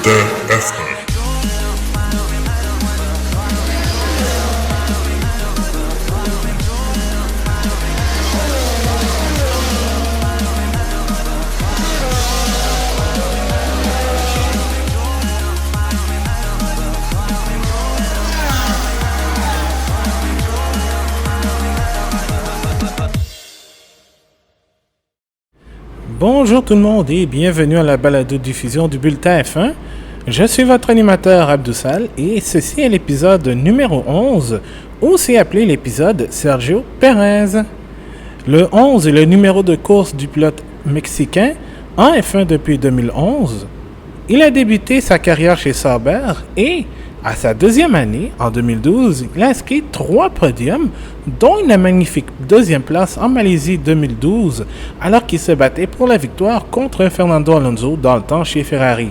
F1. Bonjour tout le monde et bienvenue à la balado-diffusion du Bulletin F1. Je suis votre animateur Abdoussal et ceci est l'épisode numéro 11, aussi appelé l'épisode Sergio Pérez. Le 11 est le numéro de course du pilote mexicain en F1 depuis 2011. Il a débuté sa carrière chez Sauber et, à sa deuxième année, en 2012, il a inscrit 3 podiums, dont une magnifique deuxième place en Malaisie 2012, alors qu'il se battait pour la victoire contre Fernando Alonso dans le temps chez Ferrari.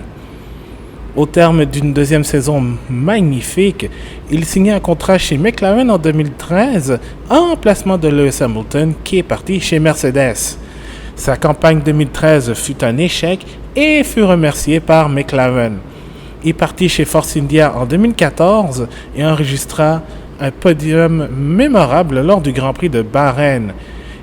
Au terme d'une deuxième saison magnifique, il signait un contrat chez McLaren en 2013, en remplacement de Lewis Hamilton qui est parti chez Mercedes. Sa campagne 2013 fut un échec et fut remercié par McLaren. Il partit chez Force India en 2014 et enregistra un podium mémorable lors du Grand Prix de Bahreïn.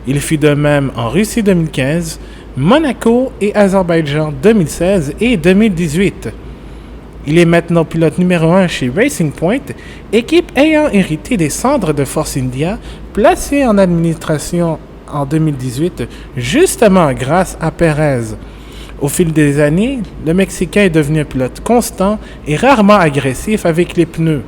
Il fit de même en Russie 2015, Monaco et Azerbaïdjan 2016 et 2018. Il est maintenant pilote numéro 1 chez Racing Point, équipe ayant hérité des cendres de Force India, placée en administration en 2018, justement grâce à Pérez. Au fil des années, le Mexicain est devenu un pilote constant et rarement agressif avec les pneus.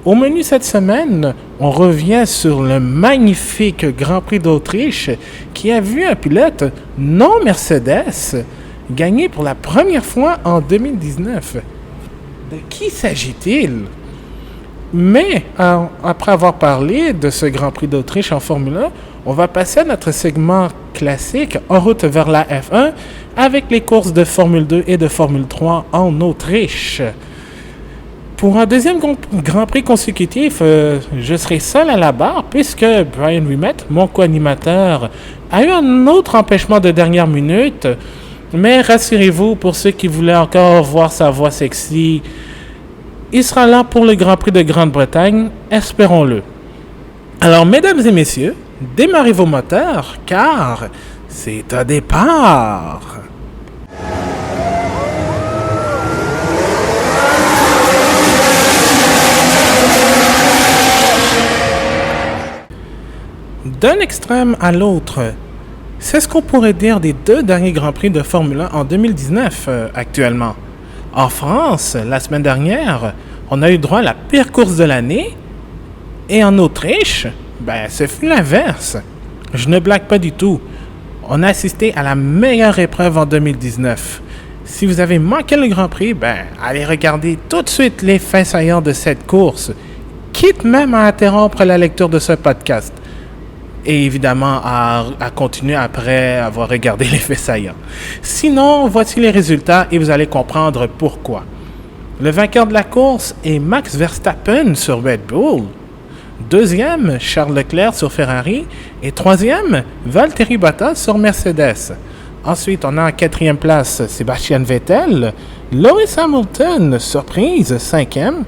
Au menu cette semaine, on revient sur le magnifique Grand Prix d'Autriche qui a vu un pilote non Mercedes gagner pour la première fois en 2019. De qui s'agit-il? Mais après avoir parlé de ce Grand Prix d'Autriche en Formule 1, on va passer à notre segment classique en route vers la F1 avec les courses de Formule 2 et de Formule 3 en Autriche. Pour un deuxième Grand Prix consécutif, je serai seul à la barre puisque Brian Wimet, mon co-animateur, a eu un autre empêchement de dernière minute. Mais rassurez-vous, pour ceux qui voulaient encore voir sa voix sexy, il sera là pour le Grand Prix de Grande-Bretagne, espérons-le. Alors, mesdames et messieurs, démarrez vos moteurs, car c'est un départ. D'un extrême à l'autre, c'est ce qu'on pourrait dire des 2 derniers Grands Prix de Formule 1 en 2019 actuellement. En France, la semaine dernière, on a eu droit à la pire course de l'année. Et en Autriche, ce fut l'inverse. Je ne blague pas du tout. On a assisté à la meilleure épreuve en 2019. Si vous avez manqué le Grand Prix, allez regarder tout de suite les faits saillants de cette course, quitte même à interrompre la lecture de ce podcast. Et évidemment à continuer après avoir regardé les faits saillants. Sinon, voici les résultats et vous allez comprendre pourquoi. Le vainqueur de la course est Max Verstappen sur Red Bull. Deuxième, Charles Leclerc sur Ferrari. Et troisième, Valtteri Bottas sur Mercedes. Ensuite, on a en 4e place Sebastian Vettel. Lewis Hamilton, surprise, 5e.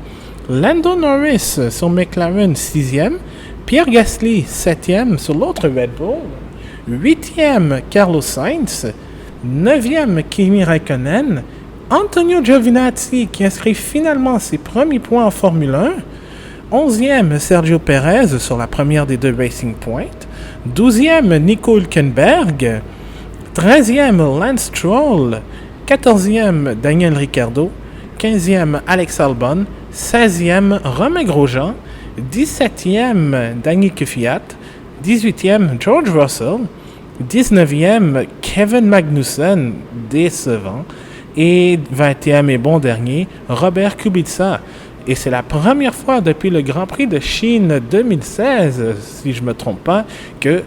Lando Norris sur McLaren, 6e. Pierre Gasly, 7e sur l'autre Red Bull. 8e, Carlos Sainz. 9e, Kimi Räikkönen. Antonio Giovinazzi qui inscrit finalement ses premiers points en Formule 1. 11e, Sergio Pérez sur la première des 2 Racing Point. 12e, Nico Hülkenberg. 13e, Lance Stroll. 14e, Daniel Ricciardo. 15e, Alex Albon. 16e, Romain Grosjean. 17e, Daniel Kvyat. 18e, George Russell. 19e, Kevin Magnussen, décevant. Et 20e et bon dernier, Robert Kubica. Et c'est la première fois depuis le Grand Prix de Chine 2016, si je ne me trompe pas, que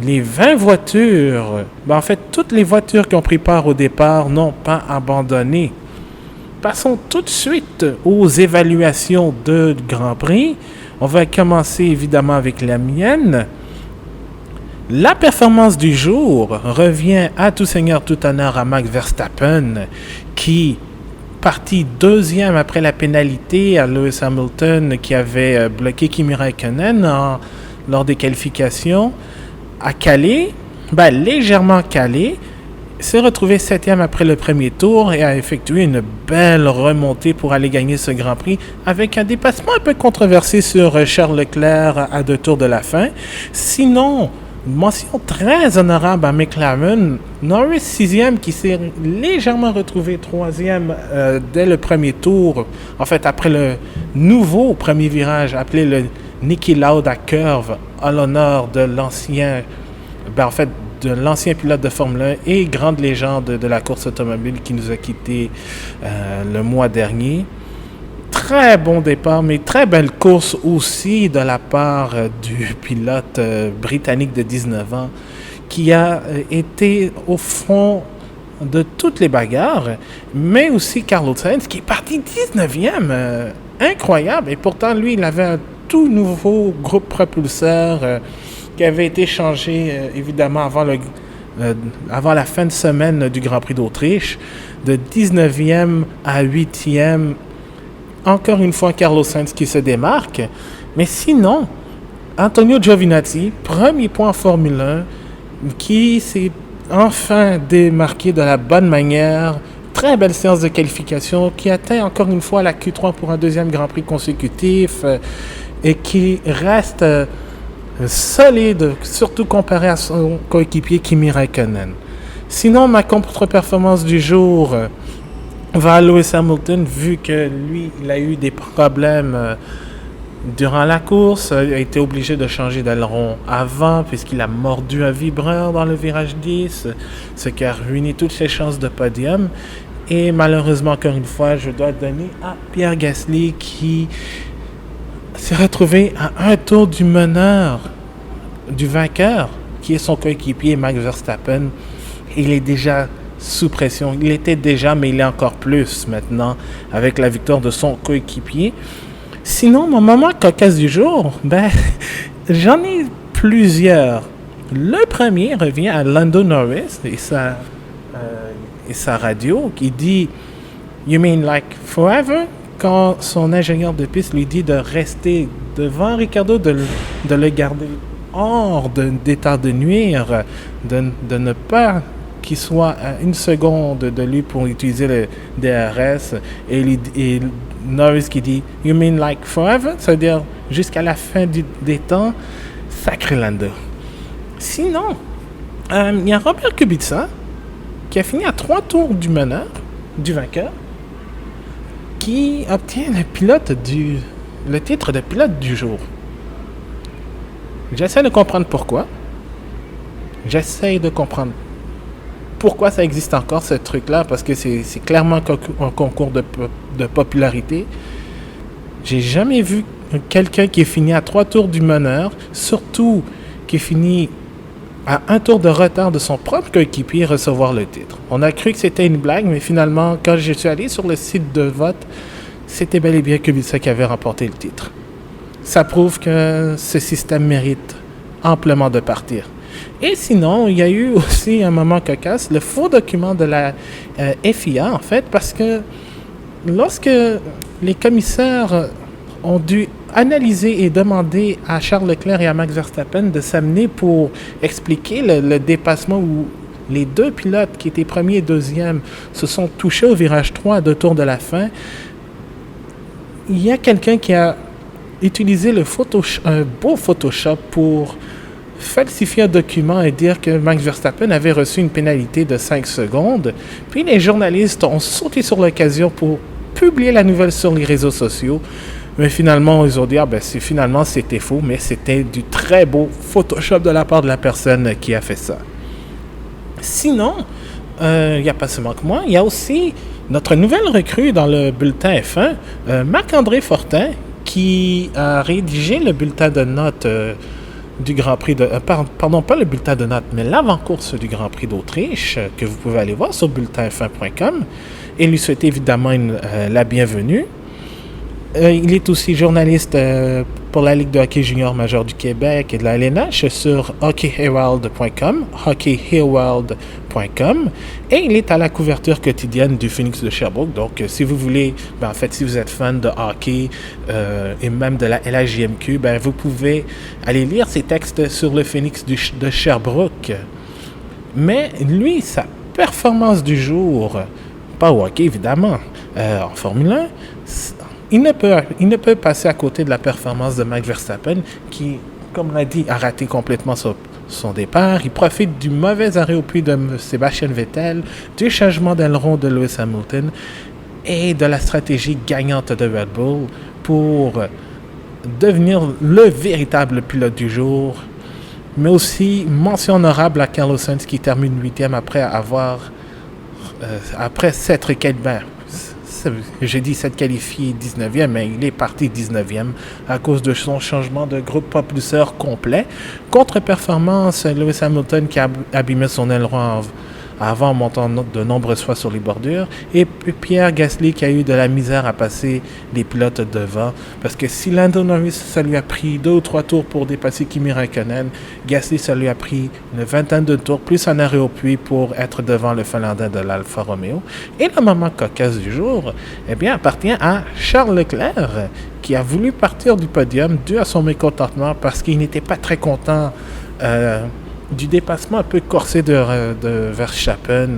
les 20 voitures, en fait toutes les voitures qui ont pris part au départ n'ont pas abandonné. Passons tout de suite aux évaluations de Grand Prix. On va commencer évidemment avec la mienne. La performance du jour revient à tout seigneur, tout honneur à Max Verstappen, qui parti deuxième après la pénalité à Lewis Hamilton qui avait bloqué Kimi Räikkönen lors des qualifications, a calé, légèrement calé, s'est retrouvé septième après le premier tour et a effectué une belle remontée pour aller gagner ce Grand Prix avec un dépassement un peu controversé sur Charles Leclerc à 2 tours de la fin. Sinon, mention très honorable à McLaren, Norris 6e qui s'est légèrement retrouvé 3e dès le premier tour, en fait après le nouveau premier virage appelé le Niki Lauda Curve à l'honneur de l'ancien pilote de Formule 1 et grande légende de la course automobile qui nous a quittés le mois dernier. Très bon départ, mais très belle course aussi de la part du pilote britannique de 19 ans qui a été au fond de toutes les bagarres, mais aussi Carlos Sainz qui est parti 19e. Incroyable! Et pourtant, lui, il avait un tout nouveau groupe propulseur qui avait été changé évidemment avant la fin de semaine du Grand Prix d'Autriche, de 19e à 8e. Encore une fois, Carlos Sainz qui se démarque. Mais sinon, Antonio Giovinazzi, premier point en Formule 1, qui s'est enfin démarqué de la bonne manière. Très belle séance de qualification qui atteint encore une fois la Q3 pour un deuxième Grand Prix consécutif et qui reste solide, surtout comparé à son coéquipier Kimi Räikkönen. Sinon, ma contre-performance du jour va à Lewis Hamilton, vu que lui, il a eu des problèmes durant la course, il a été obligé de changer d'aileron avant, puisqu'il a mordu un vibreur dans le virage 10, ce qui a ruiné toutes ses chances de podium. Et malheureusement, encore une fois, je dois donner à Pierre Gasly qui s'est retrouvé à un tour du meneur, du vainqueur, qui est son coéquipier Max Verstappen. Il est déjà sous pression. Il était déjà, mais il est encore plus maintenant avec la victoire de son coéquipier. Sinon, mon moment cocasse du jour, j'en ai plusieurs. Le premier revient à Lando Norris et sa radio qui dit « You mean like forever ?» quand son ingénieur de piste lui dit de rester devant Ricciardo, de le garder hors d'état de nuire, de ne pas qu'il soit à une seconde de lui pour utiliser le DRS, et Norris qui dit « You mean like forever ?» c'est-à-dire jusqu'à la fin des temps. Sacré Lando. Sinon, il y a Robert Kubica qui a fini à 3 tours du meneur, du vainqueur, qui obtient le titre de pilote du jour. J'essaie de comprendre pourquoi. J'essaie de comprendre pourquoi ça existe encore, ce truc-là, parce que c'est clairement un concours de popularité. J'ai jamais vu quelqu'un qui est fini à 3 tours du meneur, surtout qui est fini à 1 tour de retard de son propre coéquipier, recevoir le titre. On a cru que c'était une blague, mais finalement, quand je suis allé sur le site de vote, c'était bel et bien Kubica qui avait remporté le titre. Ça prouve que ce système mérite amplement de partir. Et sinon, il y a eu aussi un moment cocasse, le faux document de la FIA, en fait, parce que lorsque les commissaires ont dû analyser et demander à Charles Leclerc et à Max Verstappen de s'amener pour expliquer le dépassement où les deux pilotes qui étaient premier et deuxième se sont touchés au virage 3 à 2 tours de la fin, il y a quelqu'un qui a utilisé un beau Photoshop pour falsifier un document et dire que Max Verstappen avait reçu une pénalité de 5 secondes. Puis les journalistes ont sauté sur l'occasion pour publier la nouvelle sur les réseaux sociaux. Mais finalement, ils ont dit finalement c'était faux, mais c'était du très beau Photoshop de la part de la personne qui a fait ça. Sinon, il n'y a pas seulement que moi, il y a aussi notre nouvelle recrue dans le bulletin F1, Marc-André Fortin, qui a rédigé le bulletin de notes du Grand Prix de... pardon, pas le bulletin de notes, mais l'avant-course du Grand Prix d'Autriche, que vous pouvez aller voir sur bulletinf1.com, et lui souhaiter évidemment la bienvenue. Il est aussi journaliste pour la Ligue de hockey junior majeur du Québec et de la LNH sur hockeyherald.com, hockeyherald.com, et il est à la couverture quotidienne du Phoenix de Sherbrooke. Donc, si vous voulez, en fait, si vous êtes fan de hockey et même de la LHJMQ, vous pouvez aller lire ses textes sur le Phoenix de Sherbrooke. Mais lui, sa performance du jour, pas au hockey évidemment, en Formule 1, il ne peut passer à côté de la performance de Max Verstappen qui, comme on l'a dit, a raté complètement son départ. Il profite du mauvais arrêt au puits de Sébastien Vettel, du changement d'aileron de Lewis Hamilton et de la stratégie gagnante de Red Bull pour devenir le véritable pilote du jour. Mais aussi, mention honorable à Carlos Sainz qui termine 8e après s'être qualifié. J'ai dit s'être qualifié 19e, mais il est parti 19e à cause de son changement de groupe propulseur complet. Contre-performance, Lewis Hamilton qui a abîmé son aileron avant montant de nombreuses fois sur les bordures, et Pierre Gasly qui a eu de la misère à passer les pilotes devant, parce que si Lando Norris, ça lui a pris 2 ou 3 tours pour dépasser Kimi Räikkönen, Gasly, ça lui a pris une vingtaine de tours, plus un arrêt au puits pour être devant le Finlandais de l'Alfa Romeo. Et le moment cocasse du jour, appartient à Charles Leclerc, qui a voulu partir du podium dû à son mécontentement parce qu'il n'était pas très content du dépassement un peu corsé de Verstappen,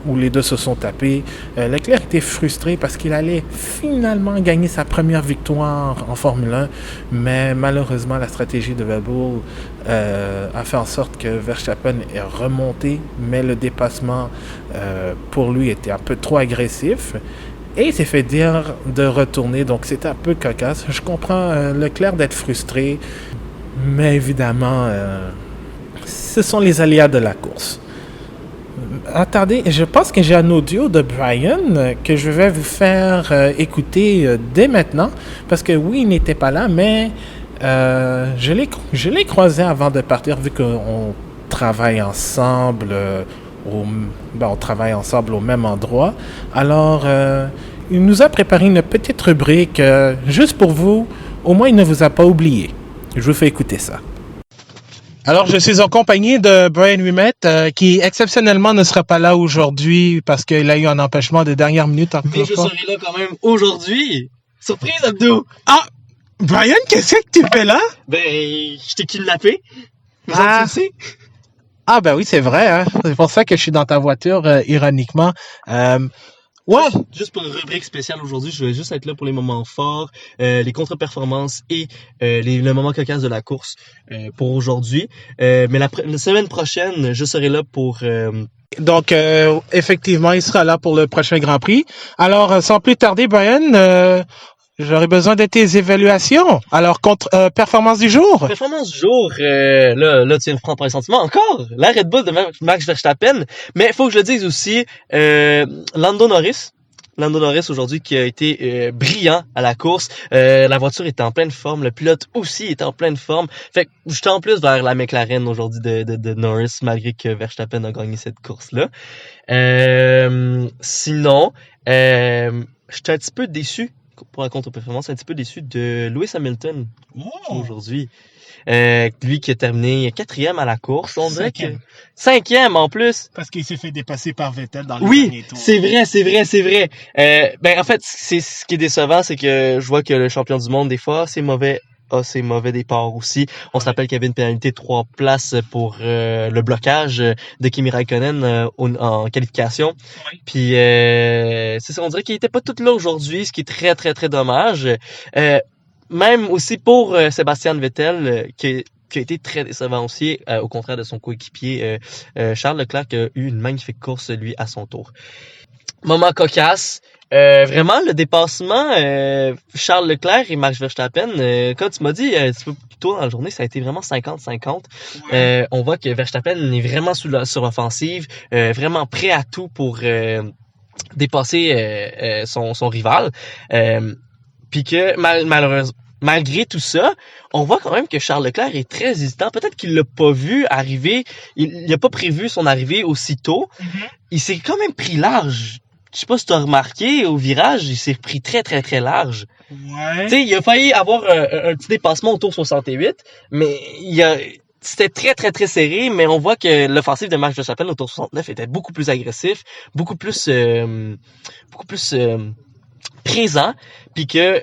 où les deux se sont tapés. Leclerc était frustré parce qu'il allait finalement gagner sa première victoire en Formule 1, mais malheureusement la stratégie de Red Bull a fait en sorte que Verstappen est remonté, mais le dépassement pour lui était un peu trop agressif. Et il s'est fait dire de retourner, donc c'était un peu cocasse. Je comprends Leclerc d'être frustré, mais évidemment, ce sont les aléas de la course. Attendez, je pense que j'ai un audio de Brian que je vais vous faire écouter dès maintenant, parce que oui, il n'était pas là, mais je l'ai croisé avant de partir, vu qu'on travaille ensemble, on travaille ensemble au même endroit. Alors, il nous a préparé une petite rubrique juste pour vous. Au moins, il ne vous a pas oublié. Je vous fais écouter ça. Alors, je suis en compagnie de Brian Wimett, qui exceptionnellement ne sera pas là aujourd'hui parce qu'il a eu un empêchement de dernière minute. Mais je serai là quand même aujourd'hui. Surprise, Abdou! Ah! Brian, qu'est-ce que tu fais là? Je t'ai kidnappé. Ah, ben oui, c'est vrai, hein. C'est pour ça que je suis dans ta voiture, ironiquement. Ouais. Juste pour une rubrique spéciale aujourd'hui, je vais juste être là pour les moments forts, les contre-performances et le moment cocasse de la course pour aujourd'hui. Mais la semaine prochaine, je serai là pour... Donc, effectivement, il sera là pour le prochain Grand Prix. Alors, sans plus tarder, Brian, j'aurais besoin de tes évaluations. Alors, performance du jour. Performance du jour, là, tu viens de prendre par les sentiments. Encore, la Red Bull de Max Verstappen. Mais il faut que je le dise aussi, Lando Norris aujourd'hui qui a été brillant à la course. La voiture était en pleine forme, le pilote aussi était en pleine forme. Fait que j'étais en plus vers la McLaren aujourd'hui de Norris, malgré que Verstappen a gagné cette course-là. Sinon, j'étais un petit peu déçu pour la contre-performance, un petit peu déçu de Lewis Hamilton aujourd'hui. Lui qui a terminé 4e à la course, on dirait que 5e en plus. Parce qu'il s'est fait dépasser par Vettel dans le dernier tour. Oui, c'est vrai. En fait, ce qui est décevant, c'est que je vois que le champion du monde, des fois, c'est mauvais départ aussi. On se rappelle qu'il y avait une pénalité de 3 places pour le blocage de Kimi Räikkönen en qualification. Oui. Puis c'est ça, on dirait qu'il était pas tout là aujourd'hui, ce qui est très très très dommage. Même aussi pour Sébastien Vettel qui a été très décevant aussi, au contraire de son coéquipier Charles Leclerc qui a eu une magnifique course lui à son tour. Moment cocasse. Vraiment, le dépassement Charles Leclerc et Max Verstappen, comme tu m'as dit un petit peu plus tôt dans la journée, ça a été vraiment 50-50. Ouais. On voit que Verstappen est vraiment sur l'offensive, vraiment prêt à tout pour dépasser son rival. Puis que malheureusement, malgré tout ça, on voit quand même que Charles Leclerc est très hésitant. Peut-être qu'il l'a pas vu arriver, il n'a pas prévu son arrivée aussitôt. Mm-hmm. Il s'est quand même pris large je sais pas si t'as remarqué, au virage, il s'est pris très, très, très large. Ouais. Tu sais, il a failli avoir un petit dépassement au tour 68, mais c'était très, très, très serré, mais on voit que l'offensive de Max Verstappen au tour 69 était beaucoup plus agressif, beaucoup plus présent, puis que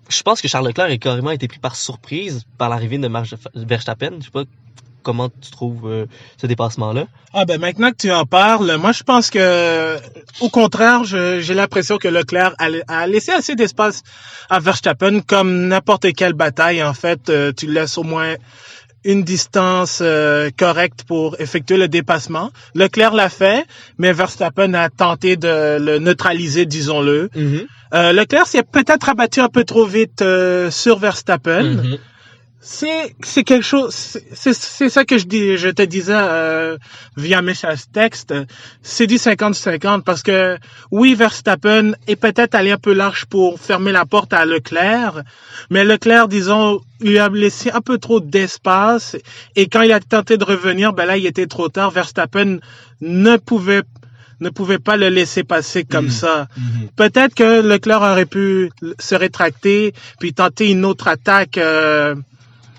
je pense que Charles Leclerc a carrément été pris par surprise par l'arrivée de Max Verstappen. Je sais pas comment tu trouves ce dépassement-là. Ah ben maintenant que tu en parles, moi je pense que au contraire, j'ai l'impression que Leclerc a laissé assez d'espace à Verstappen, comme n'importe quelle bataille en fait, tu laisses au moins une distance correcte pour effectuer le dépassement. Leclerc l'a fait, mais Verstappen a tenté de le neutraliser, disons-le. Mm-hmm. Leclerc s'est peut-être abattu un peu trop vite sur Verstappen. Mm-hmm. C'est quelque chose, c'est ça que je te disais via message texte. C'est du 50-50 parce que oui, Verstappen est peut-être allé un peu large pour fermer la porte à Leclerc, mais Leclerc, disons, lui a laissé un peu trop d'espace et quand il a tenté de revenir, ben là, il était trop tard. Verstappen ne pouvait pas le laisser passer comme ça. Mm-hmm. Peut-être que Leclerc aurait pu se rétracter puis tenter une autre attaque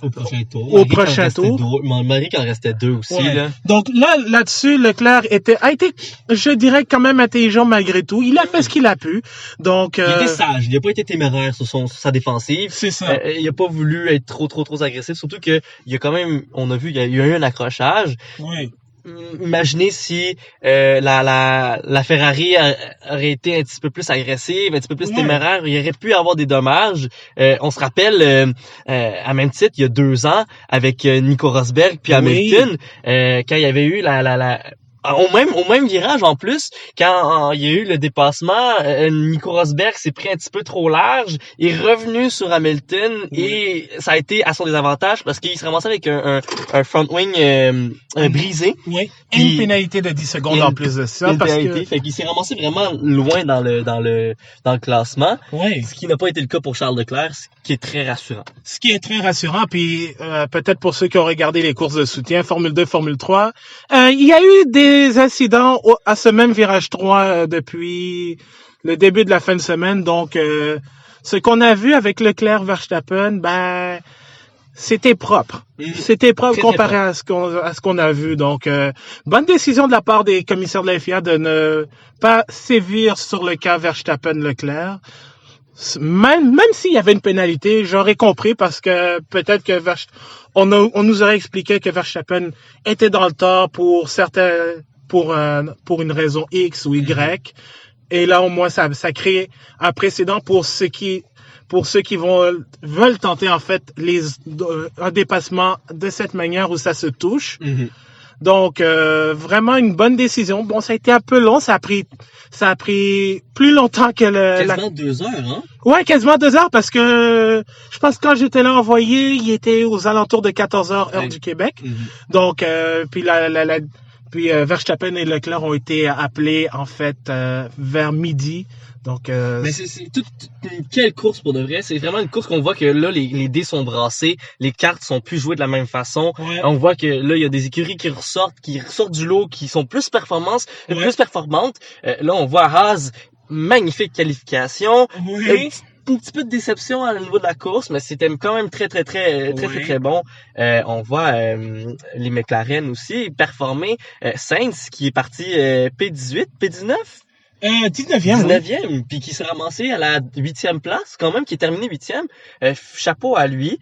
au prochain tour. Marie qu'il en restait deux aussi. Ouais. Là. Donc là-dessus, Leclerc a été, je dirais, quand même intelligent malgré tout. Il a fait ce qu'il a pu. Donc, il était sage. Il n'a pas été téméraire sur sa défensive. C'est ça. Il n'a pas voulu être trop agressif. Surtout que il y a quand même, on a vu, il y a eu un accrochage. Oui. Imaginez si la Ferrari aurait été un petit peu plus agressive, un petit peu plus téméraire, il aurait pu avoir des dommages. On se rappelle à même titre il y a 2 ans avec Nico Rosberg puis Hamilton quand il y avait eu au même virage en plus, quand il y a eu le dépassement, Nico Rosberg s'est pris un petit peu trop large, il est revenu sur Hamilton et ça a été à son désavantage parce qu'il se ramassait avec un front wing brisé. Oui, et une pénalité de 10 secondes en plus de ça. Fait qu'il s'est ramassé vraiment loin dans le classement. Oui. Ce qui n'a pas été le cas pour Charles Leclerc, ce qui est très rassurant. Ce qui est très rassurant, puis peut-être pour ceux qui ont regardé les courses de soutien, Formule 2, Formule 3, il y a eu des incidents à ce même virage 3 depuis le début de la fin de semaine. Donc, ce qu'on a vu avec Leclerc-Verstappen, ben, c'était propre. C'était propre comparé à ce qu'on a vu. Donc, bonne décision de la part des commissaires de la FIA de ne pas sévir sur le cas Verstappen-Leclerc. Même s'il y avait une pénalité, j'aurais compris parce que peut-être que on nous aurait expliqué que Verstappen était dans le tort pour une raison X ou Y. Et là, au moins, ça crée un précédent pour ceux qui veulent tenter, en fait, un dépassement de cette manière où ça se touche. Mm-hmm. Donc, vraiment une bonne décision. Bon, ça a été un peu long. Ça a pris plus longtemps que quasiment 2 heures, hein? Ouais, quasiment 2 heures parce que je pense que quand j'étais là envoyé, il était aux alentours de 14 heures, heure du Québec. Mm-hmm. Donc, puis Verstappen et Leclerc ont été appelés, en fait, vers midi. Donc, mais c'est toute quelle course pour de vrai. C'est vraiment une course qu'on voit que là, les dés sont brassés, les cartes sont plus jouées de la même façon. Ouais. On voit que là, il y a des écuries qui ressortent du lot, qui sont plus performantes. Là, on voit Haas, magnifique qualification. Oui. Un petit peu de déception au niveau de la course, mais c'était quand même très bon. On voit les McLaren aussi performer. Sainz qui est parti P18, P19. 19e, puis qui s'est ramassé à la 8e place, quand même, qui est terminé 8e. Chapeau à lui.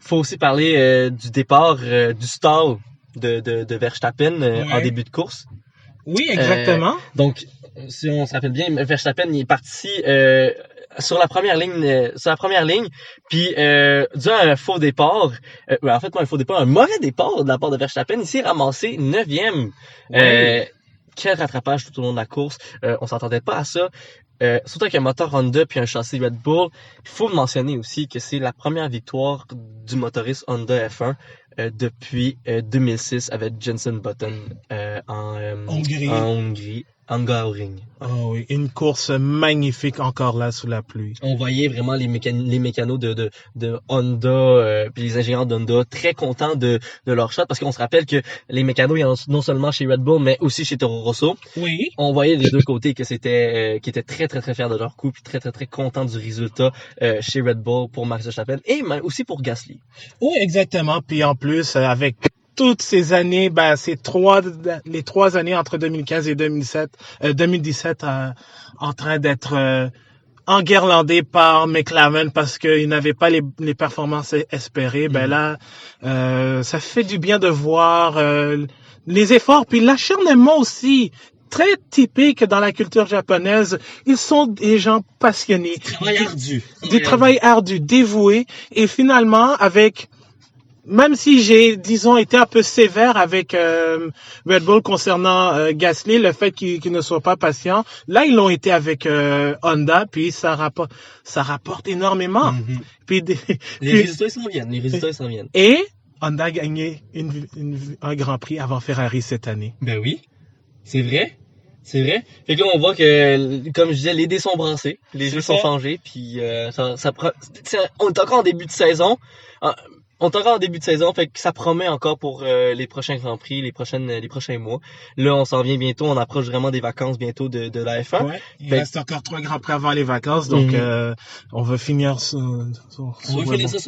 Faut aussi parler du départ du stall de Verstappen en début de course. Oui, exactement. Donc, si on se rappelle bien, Verstappen il est parti sur la première ligne, puis dû à un faux départ, un mauvais départ de la part de Verstappen, il s'est ramassé 9e. Quel rattrapage tout au long de la course. On s'attendait pas à ça. Surtout avec un moteur Honda puis un châssis Red Bull. Il faut mentionner aussi que c'est la première victoire du motoriste Honda F1 depuis 2006 avec Jenson Button Hongrie. en Hongrie, Hungaroring. Oh oui, une course magnifique encore là sous la pluie. On voyait vraiment les mécanos de Honda puis les ingénieurs d'Honda très contents de leur shot parce qu'on se rappelle que les mécanos il y en a non seulement chez Red Bull mais aussi chez Toro Rosso. Oui. On voyait des deux côtés que c'était qui étaient très très très fiers de leur coup puis très très très contents du résultat chez Red Bull pour Max Verstappen et même aussi pour Gasly. Oui, exactement. Puis en plus avec toutes ces années, les 3 années entre 2015 et 2017 en train d'être enguirlandé par McLaren parce qu'il n'avait pas les performances espérées, là, ça fait du bien de voir les efforts, puis l'acharnement aussi, très typique dans la culture japonaise. Ils sont des gens passionnés. Du travail ardu, dévoué, et finalement, même si j'ai, disons, été un peu sévère avec Red Bull concernant Gasly, le fait qu'il ne soit pas patient, là ils l'ont été avec Honda, puis ça rapporte énormément. Puis les résultats s'en viennent. Et Honda a gagné un Grand Prix avant Ferrari cette année. Ben oui, c'est vrai. Fait que là, on voit que, comme je disais, les dés sont brassés, les jeux sont changés, puis on est encore en début de saison. Fait que ça promet encore pour les prochains Grands Prix, les prochains mois. Là, on s'en vient bientôt, on approche vraiment des vacances bientôt de la F1. Ouais, il reste encore 3 Grands Prix avant les vacances, donc on va finir ça sur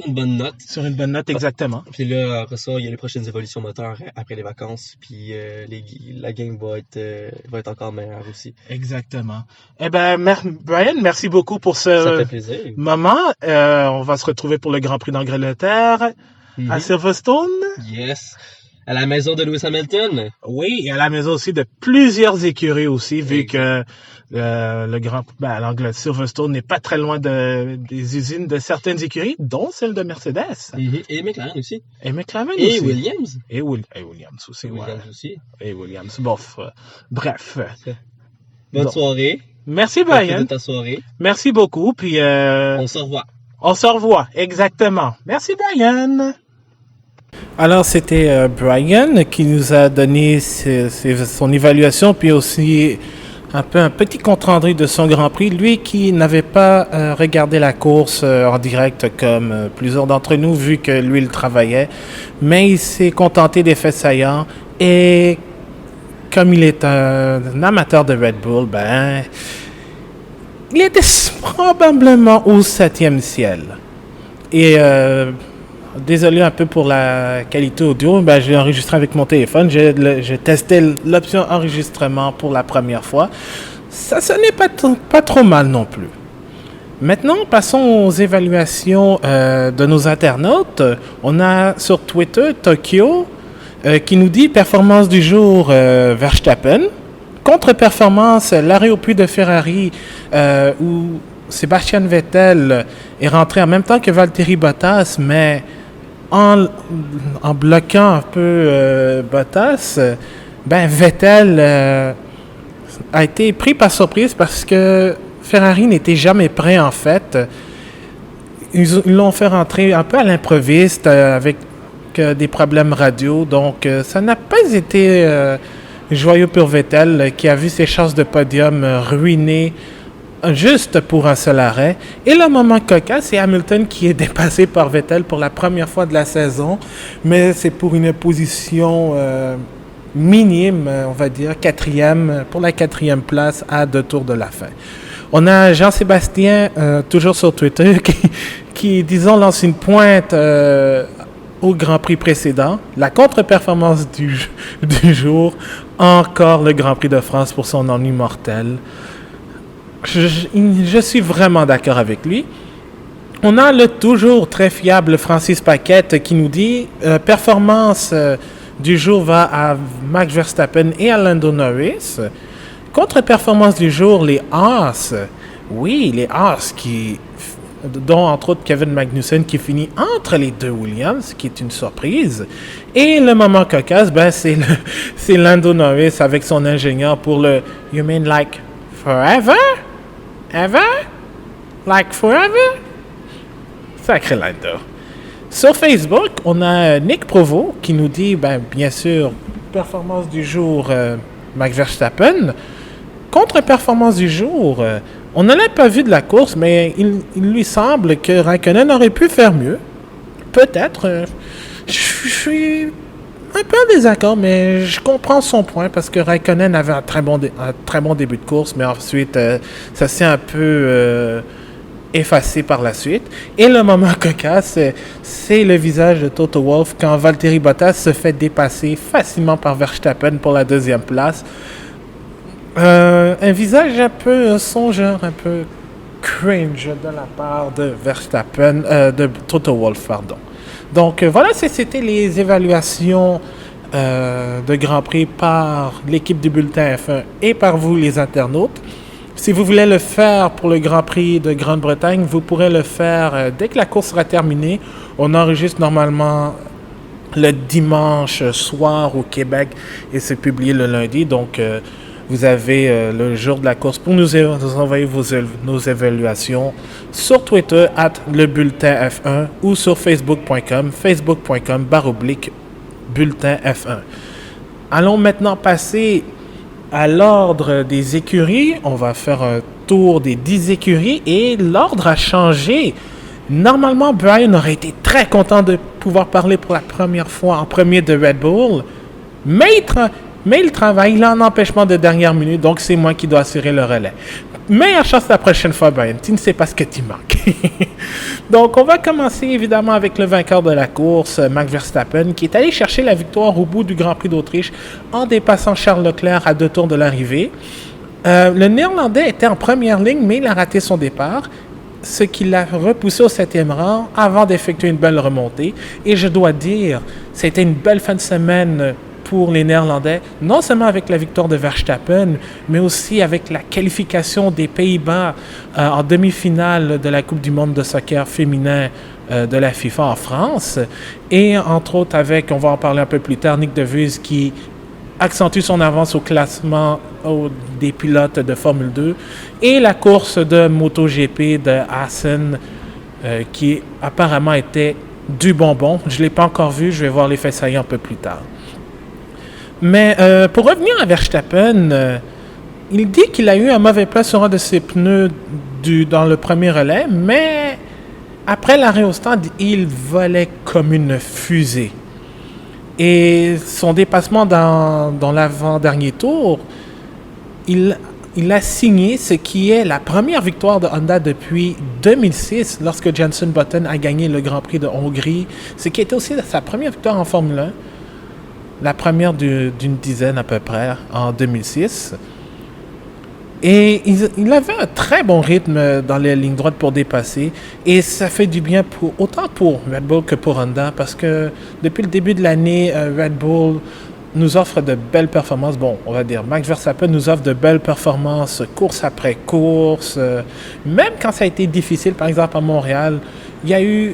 une bonne note. Sur une bonne note, exactement. Puis là, après ça, il y a les prochaines évolutions moteurs après les vacances, puis la game va être encore meilleure aussi. Exactement. Eh ben, Brian, merci beaucoup pour Ça fait plaisir. moment. On va se retrouver pour le Grand Prix d'Angleterre. À Silverstone. Yes. À la maison de Lewis Hamilton. Oui, et à la maison aussi de plusieurs écuries aussi, vu que Silverstone n'est pas très loin des usines de certaines écuries, dont celle de Mercedes. Et McLaren aussi. Et McLaren et aussi. Williams. Et Williams aussi. Williams aussi. Et Williams. Bof. Bref. Bonne soirée. Merci, Brian. Profite de ta soirée. Merci beaucoup. Puis on se revoit. On se revoit, exactement. Merci, Brian. Alors, c'était Brian qui nous a donné son évaluation, puis aussi un petit compte-rendu de son Grand Prix. Lui qui n'avait pas regardé la course en direct comme plusieurs d'entre nous, vu que lui, il travaillait. Mais il s'est contenté des faits saillants. Et comme il est un amateur de Red Bull, il était probablement au 7e ciel. Et désolé un peu pour la qualité audio, j'ai enregistré avec mon téléphone. J'ai testé l'option enregistrement pour la première fois. Ça sonnait pas trop mal non plus. Maintenant, passons aux évaluations de nos internautes. On a sur Twitter Tokyo qui nous dit performance du jour Verstappen. Contre-performance, l'arrêt au puits de Ferrari où Sebastian Vettel est rentré en même temps que Valtteri Bottas, mais en bloquant un peu Bottas, Vettel a été pris par surprise parce que Ferrari n'était jamais prêt en fait. Ils l'ont fait rentrer un peu à l'improviste avec des problèmes radio, donc ça n'a pas été joyeux pour Vettel qui a vu ses chances de podium ruinées juste pour un seul arrêt. Et le moment cocasse, c'est Hamilton qui est dépassé par Vettel pour la première fois de la saison, mais c'est pour une position minime, on va dire, pour la 4e place à 2 tours de la fin. On a Jean-Sébastien, toujours sur Twitter, qui disons, lance une pointe au Grand Prix précédent. La contre-performance du jour, encore le Grand Prix de France pour son ennui mortel. Je suis vraiment d'accord avec lui. On a le toujours très fiable Francis Paquette qui nous dit performance du jour va à Max Verstappen et à Lando Norris. Contre-performance du jour, les Haas. Oui, les Haas dont entre autres Kevin Magnussen qui finit entre les deux Williams, qui est une surprise. Et le moment cocasse, c'est Lando Norris avec son ingénieur pour le « You mean like forever? Ever? Like forever? » Sacré Lando. Sur Facebook, on a Nick Provo qui nous dit, bien sûr, performance du jour, Max Verstappen. Contre-performance du jour, on n'en a pas vu de la course, mais il lui semble que Raikkonen aurait pu faire mieux. Peut-être. Je suis un peu en désaccord, mais je comprends son point parce que Raikkonen avait un très bon début de course, mais ensuite, ça s'est un peu effacé par la suite. Et le moment cocasse, c'est le visage de Toto Wolff quand Valtteri Bottas se fait dépasser facilement par Verstappen pour la deuxième place. Un visage un peu songeur, un peu cringe de la part de Verstappen, de Toto Wolff, pardon. Donc voilà, c'était les évaluations de Grand Prix par l'équipe du Bulletin F1 et par vous, les internautes. Si vous voulez le faire pour le Grand Prix de Grande-Bretagne, vous pourrez le faire dès que la course sera terminée. On enregistre normalement le dimanche soir au Québec et c'est publié le lundi. Donc, vous avez le jour de la course pour nous envoyer nos évaluations sur Twitter @lebulletinf1 ou sur facebook.com/bulletin F1. Allons maintenant passer à l'ordre des écuries. On va faire un tour des 10 écuries et l'ordre a changé. Normalement, Brian aurait été très content de pouvoir parler pour la première fois en premier de Red Bull, mais il travaille, il a un empêchement de dernière minute, donc c'est moi qui dois assurer le relais. Meilleure chance la prochaine fois, Brian. Tu ne sais pas ce que tu manques. Donc, on va commencer évidemment avec le vainqueur de la course, Max Verstappen, qui est allé chercher la victoire au bout du Grand Prix d'Autriche en dépassant Charles Leclerc à 2 tours de l'arrivée. Le Néerlandais était en première ligne, mais il a raté son départ, ce qui l'a repoussé au 7e rang avant d'effectuer une belle remontée. Et je dois dire, c'était une belle fin de semaine pour les Néerlandais, non seulement avec la victoire de Verstappen, mais aussi avec la qualification des Pays-Bas en demi-finale de la Coupe du monde de soccer féminin de la FIFA en France. Et entre autres avec, on va en parler un peu plus tard, Nick de Vries qui accentue son avance au classement des pilotes de Formule 2. Et la course de MotoGP de Assen qui apparemment était du bonbon. Je ne l'ai pas encore vu, je vais voir l'effet saillant un peu plus tard. Mais pour revenir à Verstappen, il dit qu'il a eu un mauvais plat sur un de ses pneus dans le premier relais, mais après l'arrêt au stand, il volait comme une fusée. Et son dépassement dans l'avant-dernier tour, il a signé ce qui est la première victoire de Honda depuis 2006, lorsque Jenson Button a gagné le Grand Prix de Hongrie, ce qui était aussi sa première victoire en Formule 1. La première d'une dizaine à peu près en 2006. Et il avait un très bon rythme dans les lignes droites pour dépasser. Et ça fait du bien autant pour Red Bull que pour Honda parce que depuis le début de l'année, Red Bull nous offre de belles performances. Bon, on va dire, Max Verstappen nous offre de belles performances course après course. Même quand ça a été difficile, par exemple à Montréal, il y a eu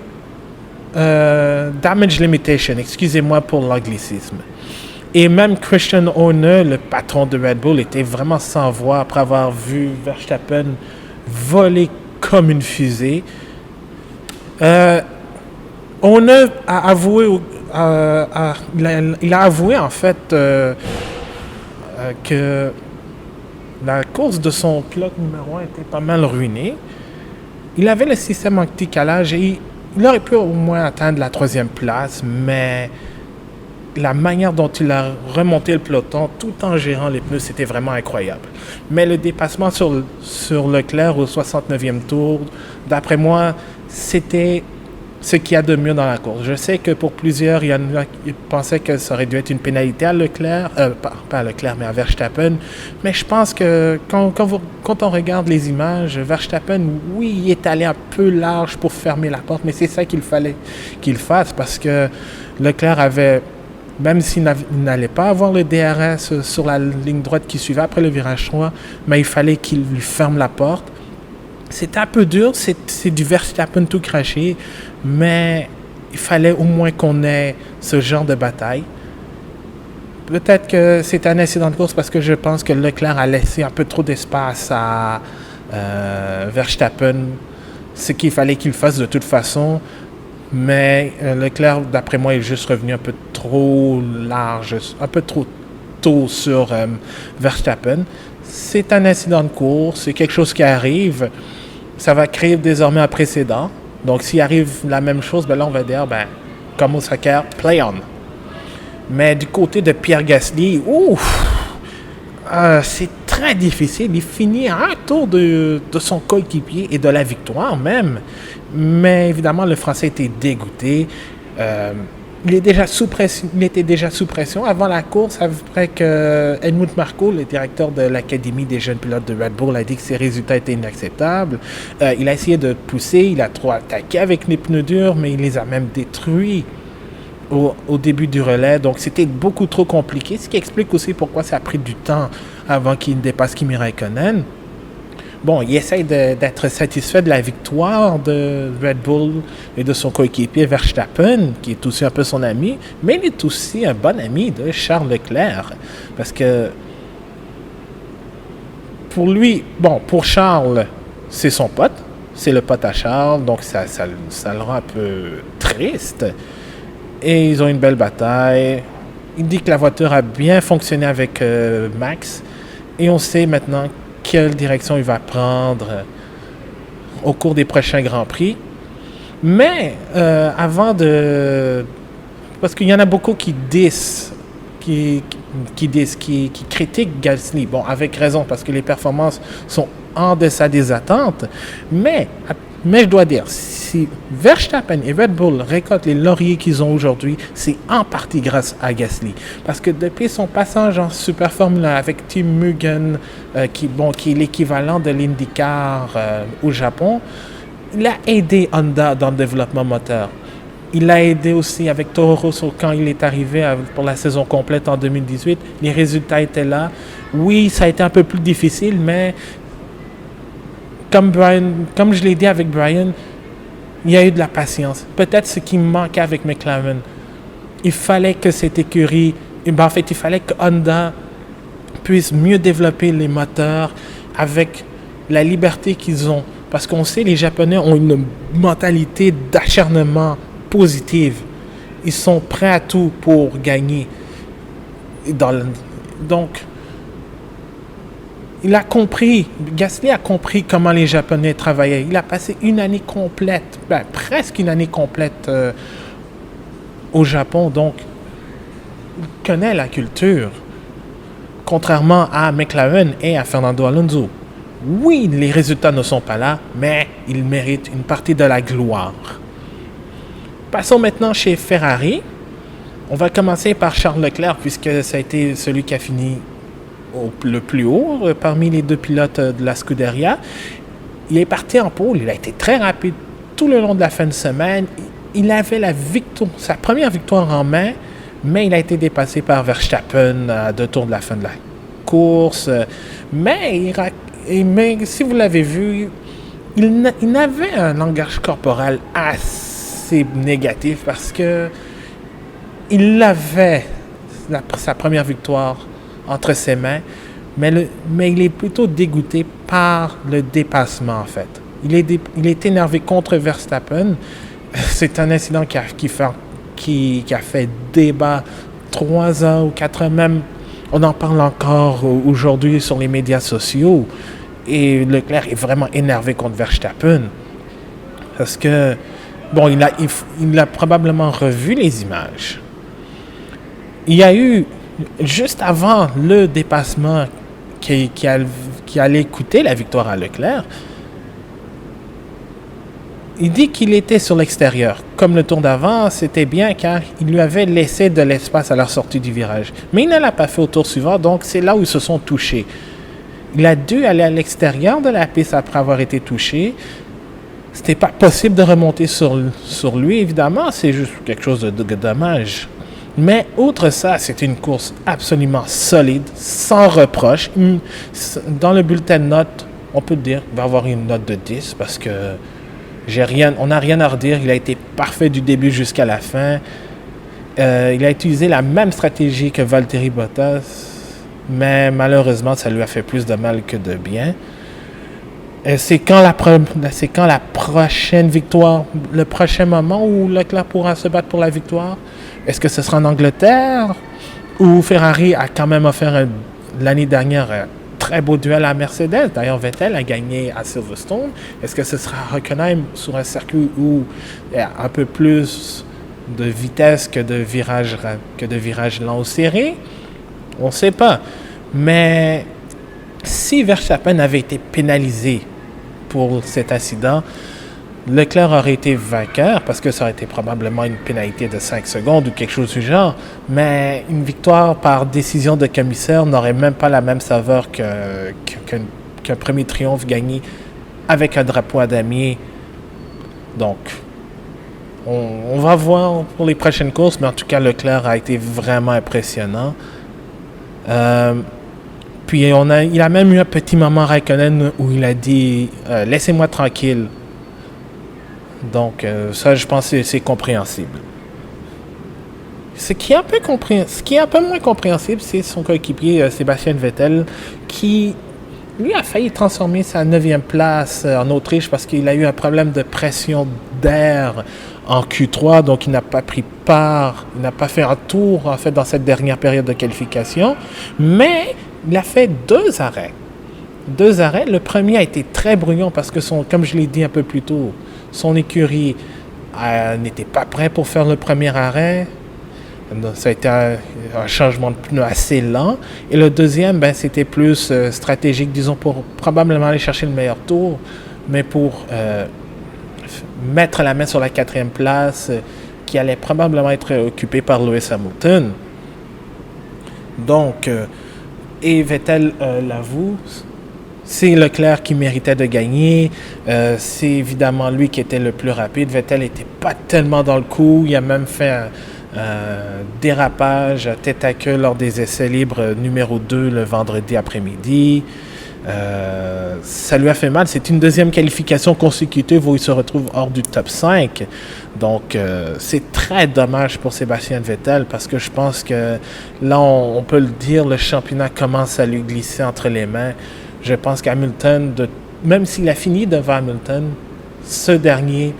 damage limitation, excusez-moi pour l'anglicisme. Et même Christian Horner, le patron de Red Bull, était vraiment sans voix après avoir vu Verstappen voler comme une fusée. Horner a avoué, il a avoué en fait que la course de son pilote numéro 1 était pas mal ruinée. Il avait le système anti-calage et il aurait pu au moins atteindre la 3e place, mais la manière dont il a remonté le peloton tout en gérant les pneus, c'était vraiment incroyable. Mais le dépassement sur Leclerc au 69e tour, d'après moi, c'était ce qu'il y a de mieux dans la course. Je sais que pour plusieurs, il y en a qui pensaient que ça aurait dû être une pénalité à Leclerc, pas à Leclerc, mais à Verstappen. Mais je pense que quand on regarde les images, Verstappen, oui, il est allé un peu large pour fermer la porte, mais c'est ça qu'il fallait qu'il fasse parce que Leclerc avait, même s'il n'allait pas avoir le DRS sur la ligne droite qui suivait après le virage 3, mais il fallait qu'il lui ferme la porte. C'était un peu dur, c'est du Verstappen tout craché, mais il fallait au moins qu'on ait ce genre de bataille. Peut-être que c'est un incident de course parce que je pense que Leclerc a laissé un peu trop d'espace à Verstappen, ce qu'il fallait qu'il fasse de toute façon. Mais Leclerc, d'après moi, est juste revenu un peu trop large, un peu trop tôt sur Verstappen. C'est un incident de course, c'est quelque chose qui arrive. Ça va créer désormais un précédent. Donc, s'il arrive la même chose, ben là, on va dire, comme au soccer, play on. Mais du côté de Pierre Gasly, c'est très difficile. Il finit à un tour de son coéquipier et de la victoire même. Mais évidemment, le Français était dégoûté. Il était déjà sous pression avant la course, après que Helmut Marko, le directeur de l'Académie des jeunes pilotes de Red Bull, a dit que ses résultats étaient inacceptables. Il a essayé de pousser, il a trop attaqué avec les pneus durs, mais il les a même détruits au début du relais. Donc c'était beaucoup trop compliqué, ce qui explique aussi pourquoi ça a pris du temps avant qu'il dépasse Kimi Räikkönen. Bon, il essaie d'être satisfait de la victoire de Red Bull et de son coéquipier Verstappen, qui est aussi un peu son ami, mais il est aussi un bon ami de Charles Leclerc. Parce que pour Charles, c'est son pote, c'est le pote à Charles, donc ça le rend un peu triste. Et ils ont une belle bataille. Il dit que la voiture a bien fonctionné avec Max, et on sait maintenant quelle direction il va prendre au cours des prochains Grands Prix. Mais parce qu'il y en a beaucoup qui critiquent Gasly. Bon, avec raison, parce que les performances sont en deçà des attentes. Mais je dois dire, si Verstappen et Red Bull récoltent les lauriers qu'ils ont aujourd'hui, c'est en partie grâce à Gasly. Parce que depuis son passage en Super Formule 1 avec Tim Mugen, qui est l'équivalent de l'IndyCar au Japon, il a aidé Honda dans le développement moteur. Il l'a aidé aussi avec Toro Rosso quand il est arrivé pour la saison complète en 2018. Les résultats étaient là. Oui, ça a été un peu plus difficile, mais comme je l'ai dit avec Brian, il y a eu de la patience. Peut-être ce qui me manquait avec McLaren. Il fallait que cette écurie, il fallait que Honda puisse mieux développer les moteurs avec la liberté qu'ils ont. Parce qu'on sait, les Japonais ont une mentalité d'acharnement positive. Ils sont prêts à tout pour gagner. Donc, Gasly a compris comment les Japonais travaillaient. Il a passé une année complète, presque une année complète au Japon. Donc, il connaît la culture. Contrairement à McLaren et à Fernando Alonso. Oui, les résultats ne sont pas là, mais il mérite une partie de la gloire. Passons maintenant chez Ferrari. On va commencer par Charles Leclerc, puisque ça a été celui qui a fini le plus haut parmi les deux pilotes de la Scuderia. Il est parti en pole, il a été très rapide tout le long de la fin de semaine. Il avait sa première victoire en main, mais il a été dépassé par Verstappen à 2 tours de la fin de la course. Mais si vous l'avez vu, il avait un langage corporel assez négatif parce que il avait sa première victoire entre ses mains, mais il est plutôt dégoûté par le dépassement, en fait. Il est énervé contre Verstappen. C'est un incident qui a fait débat 3 ans ou 4 ans même. On en parle encore aujourd'hui sur les médias sociaux. Et Leclerc est vraiment énervé contre Verstappen. Parce que, il a probablement revu les images. Il y a eu, juste avant le dépassement qui allait coûter la victoire à Leclerc, il dit qu'il était sur l'extérieur. Comme le tour d'avant, c'était bien car il lui avait laissé de l'espace à la sortie du virage. Mais il ne l'a pas fait au tour suivant, donc c'est là où ils se sont touchés. Il a dû aller à l'extérieur de la piste après avoir été touché. C'était pas possible de remonter sur lui, évidemment. C'est juste quelque chose de dommage. Mais outre ça, c'est une course absolument solide, sans reproche. Dans le bulletin de notes, on peut dire qu'il va avoir une note de 10 parce que on n'a rien à redire. Il a été parfait du début jusqu'à la fin. Il a utilisé la même stratégie que Valtteri Bottas, mais malheureusement, ça lui a fait plus de mal que de bien. C'est quand la prochaine victoire, le prochain moment où Leclerc pourra se battre pour la victoire? Est-ce que ce sera en Angleterre? Où Ferrari a quand même offert l'année dernière un très beau duel à Mercedes. D'ailleurs, Vettel a gagné à Silverstone. Est-ce que ce sera à Hockenheim sur un circuit où il y a un peu plus de vitesse que de virages lents ou serrés? On ne sait pas. Mais si Verstappen avait été pénalisé pour cet incident, Leclerc aurait été vainqueur parce que ça aurait été probablement une pénalité de 5 secondes ou quelque chose du genre, mais une victoire par décision de commissaire n'aurait même pas la même saveur qu'un premier triomphe gagné avec un drapeau à damier. Donc, on va voir pour les prochaines courses, mais en tout cas, Leclerc a été vraiment impressionnant. Puis il a même eu un petit moment Raikkonen où il a dit « Laissez-moi tranquille ». Donc, ça, je pense que c'est compréhensible. Ce qui est un peu moins compréhensible, c'est son coéquipier Sébastien Vettel, qui, lui, a failli transformer sa 9e place en Autriche parce qu'il a eu un problème de pression d'air en Q3, donc il n'a pas pris part, il n'a pas fait un tour, en fait, dans cette dernière période de qualification, mais il a fait 2 arrêts. 2 arrêts. Le premier a été très brouillon parce que, comme je l'ai dit un peu plus tôt, son écurie n'était pas prêt pour faire le premier arrêt. Ça a été un changement de pneu assez lent. Et le deuxième, c'était plus stratégique, disons, pour probablement aller chercher le meilleur tour, mais pour mettre la main sur la 4e place qui allait probablement être occupée par Lewis Hamilton. Donc, et Vettel l'avoue, c'est Leclerc qui méritait de gagner. C'est évidemment lui qui était le plus rapide. Vettel n'était pas tellement dans le coup. Il a même fait un dérapage tête à queue lors des essais libres numéro 2 le vendredi après-midi. Ça lui a fait mal. C'est une 2e qualification consécutive où il se retrouve hors du top 5. Donc, c'est très dommage pour Sébastien Vettel parce que je pense que là, on peut le dire, le championnat commence à lui glisser entre les mains. Je pense qu'Hamilton, même s'il a fini devant Hamilton, ce dernier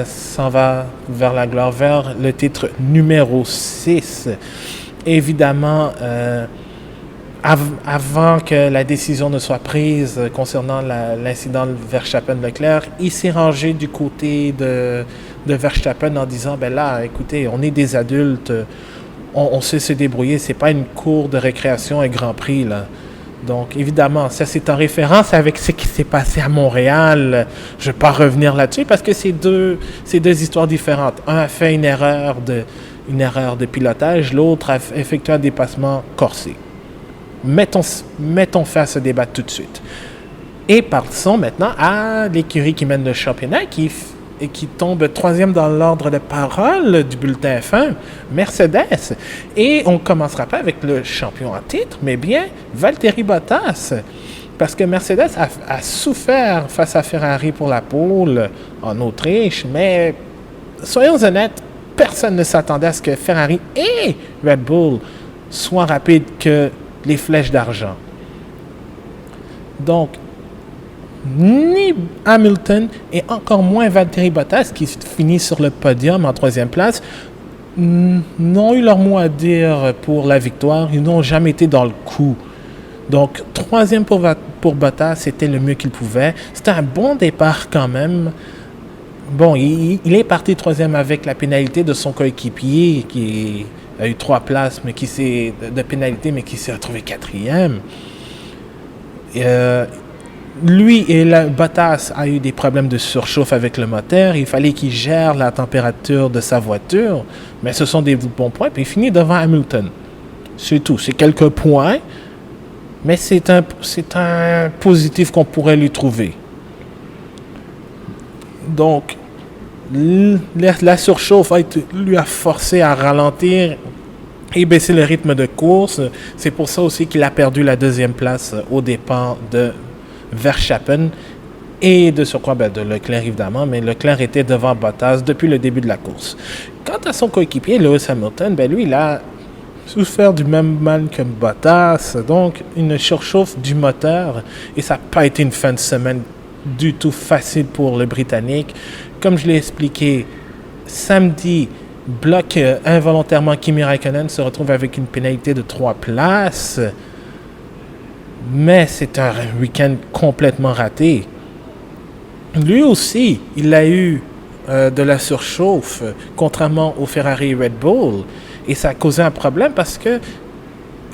s'en va vers la gloire, vers le titre numéro 6. Évidemment, avant que la décision ne soit prise concernant l'incident Verstappen-Leclerc, il s'est rangé du côté de Verstappen en disant, là, écoutez, on est des adultes, on sait se débrouiller, c'est pas une cour de récréation, un Grand Prix, là. Donc, évidemment, ça, c'est en référence avec ce qui s'est passé à Montréal. Je ne vais pas revenir là-dessus parce que c'est deux histoires différentes. Un a fait une erreur de pilotage, l'autre a effectué un dépassement corsé. Mettons fin à ce débat tout de suite. Et passons maintenant à l'écurie qui mène le championnat, qui tombe 3e dans l'ordre de parole du bulletin F1, Mercedes. Et on ne commencera pas avec le champion en titre, mais bien Valtteri Bottas. Parce que Mercedes a souffert face à Ferrari pour la pole en Autriche, mais soyons honnêtes, personne ne s'attendait à ce que Ferrari et Red Bull soient rapides que les flèches d'argent. Donc, ni Hamilton et encore moins Valtteri Bottas, qui finit sur le podium en 3e place, n'ont eu leur mot à dire pour la victoire. Ils n'ont jamais été dans le coup. Donc, 3e pour Bottas, c'était le mieux qu'il pouvait. C'était un bon départ quand même. Bon, il est parti 3e avec la pénalité de son coéquipier qui a eu 3 places de pénalité, mais qui s'est retrouvé 4e. Lui et Bottas a eu des problèmes de surchauffe avec le moteur. Il fallait qu'il gère la température de sa voiture. Mais ce sont des bons points. Puis il finit devant Hamilton. C'est tout. C'est quelques points. Mais c'est un positif qu'on pourrait lui trouver. Donc, la surchauffe lui a forcé à ralentir et baisser le rythme de course. C'est pour ça aussi qu'il a perdu la 2e place aux dépens de Verstappen et de surcroît de Leclerc évidemment, mais Leclerc était devant Bottas depuis le début de la course. Quant à son coéquipier Lewis Hamilton, lui il a souffert du même mal que Bottas, donc une surchauffe du moteur, et ça n'a pas été une fin de semaine du tout facile pour le Britannique. Comme je l'ai expliqué, samedi, bloque involontairement Kimi Räikkönen, se retrouve avec une pénalité de 3 places. Mais c'est un week-end complètement raté. Lui aussi, il a eu de la surchauffe, contrairement au Ferrari et Red Bull. Et ça a causé un problème parce que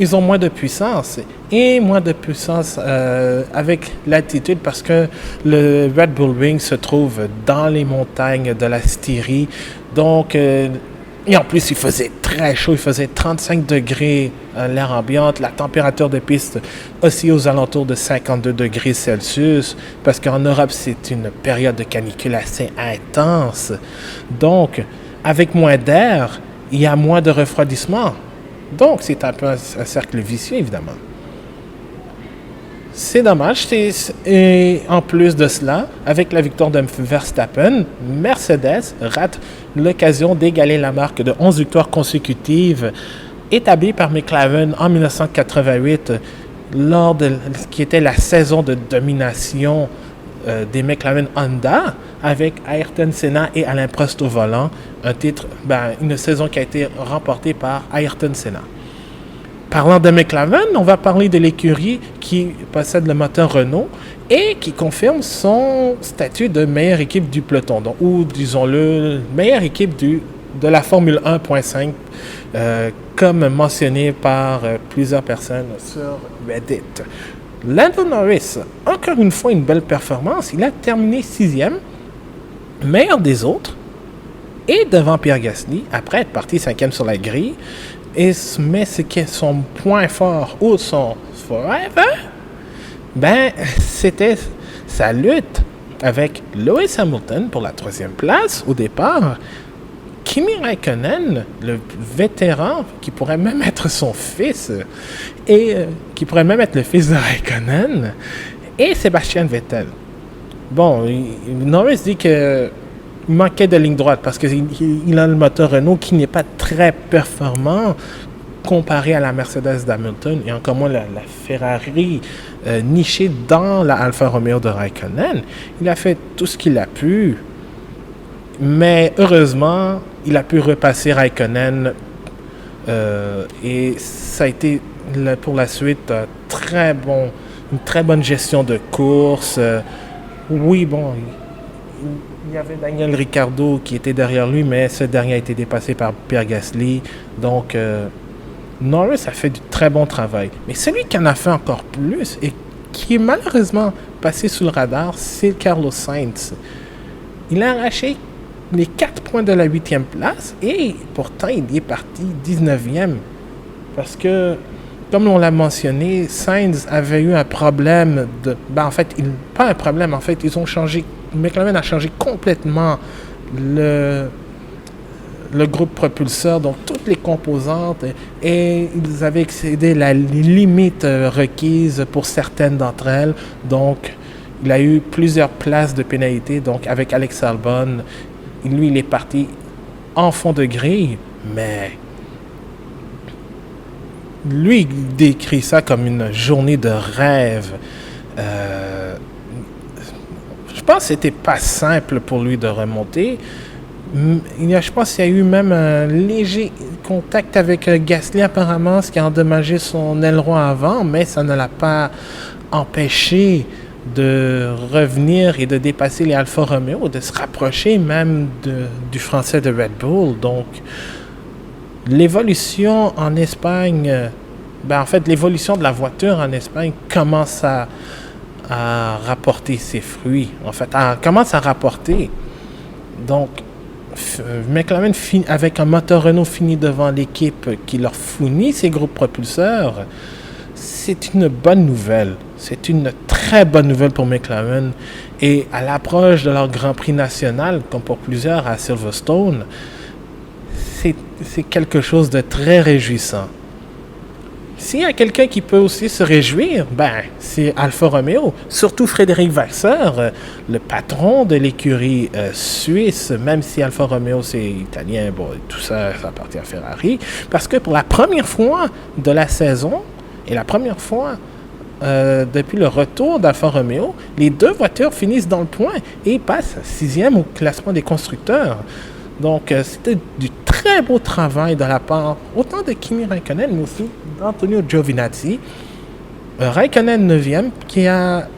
ils ont moins de puissance. Et moins de puissance avec l'altitude parce que le Red Bull Ring se trouve dans les montagnes de la Styrie. Donc, et en plus, il faisait très chaud. Il faisait 35 degrés l'air ambiante. La température de piste aussi aux alentours de 52 degrés Celsius. Parce qu'en Europe, c'est une période de canicule assez intense. Donc, avec moins d'air, il y a moins de refroidissement. Donc, c'est un peu un cercle vicieux, évidemment. C'est dommage. Et en plus de cela, avec la victoire de Verstappen, Mercedes rate l'occasion d'égaler la marque de 11 victoires consécutives établie par McLaren en 1988, lors de ce qui était la saison de domination des McLaren Honda, avec Ayrton Senna et Alain Prost au volant. Une saison qui a été remportée par Ayrton Senna. Parlant de McLaren, on va parler de l'écurie qui possède le moteur Renault et qui confirme son statut de meilleure équipe du peloton, ou disons-le, meilleure équipe de la Formule 1.5, comme mentionné par plusieurs personnes sur Reddit. Lando Norris, encore une fois une belle performance, il a terminé 6e, meilleur des autres, et devant Pierre Gasly, après être parti 5e sur la grille. Mais ce qui est son point fort ou son forever, c'était sa lutte avec Lewis Hamilton pour la 3e place au départ. Kimi Räikkönen, le vétéran, qui pourrait même être son fils, et qui pourrait même être le fils de Räikkönen, et Sébastien Vettel. Bon, Norris dit que il manquait de ligne droite parce qu'il a le moteur Renault qui n'est pas très performant comparé à la Mercedes d'Hamilton et encore moins la Ferrari nichée dans la Alfa Romeo de Räikkönen. Il a fait tout ce qu'il a pu, mais heureusement, il a pu repasser Räikkönen et ça a été pour la suite une très bonne gestion de course. Oui, bon, il y avait Daniel Ricciardo qui était derrière lui, mais ce dernier a été dépassé par Pierre Gasly. Donc, Norris a fait du très bon travail. Mais celui qui en a fait encore plus et qui est malheureusement passé sous le radar, c'est Carlos Sainz. Il a arraché les 4 points de la 8e place et pourtant il est parti 19e. Parce que, comme on l'a mentionné, Sainz avait eu un problème pas un problème, en fait, ils ont changé. McLaren a changé complètement le groupe propulseur, donc toutes les composantes, et ils avaient excédé les limites requises pour certaines d'entre elles. Donc, il a eu plusieurs places de pénalité. Donc, avec Alex Albon, lui, il est parti en fond de grille, mais lui, il décrit ça comme une journée de rêve. Je pense que c'était pas simple pour lui de remonter. Je pense qu'il y a eu même un léger contact avec Gasly apparemment, ce qui a endommagé son aileron avant, mais ça ne l'a pas empêché de revenir et de dépasser les Alfa Romeo, de se rapprocher même du français de Red Bull. Donc, l'évolution en Espagne, l'évolution de la voiture en Espagne commence à rapporter ses fruits. En fait, commence à rapporter. Donc, McLaren avec un moteur Renault fini devant l'équipe qui leur fournit ces groupes propulseurs, c'est une bonne nouvelle. C'est une très bonne nouvelle pour McLaren. Et à l'approche de leur Grand Prix national, comme pour plusieurs à Silverstone, c'est quelque chose de très réjouissant. S'il y a quelqu'un qui peut aussi se réjouir, c'est Alfa Romeo. Surtout Frédéric Vasseur, le patron de l'écurie suisse, même si Alfa Romeo c'est italien, tout ça appartient à Ferrari. Parce que pour la première fois de la saison, et la première fois depuis le retour d'Alfa Romeo, les deux voitures finissent dans le point et passent 6e au classement des constructeurs. Donc, c'était du très beau travail de la part autant de Kimi Räikkönen, mais aussi d'Antonio Giovinazzi. Räikkönen 9e, qui a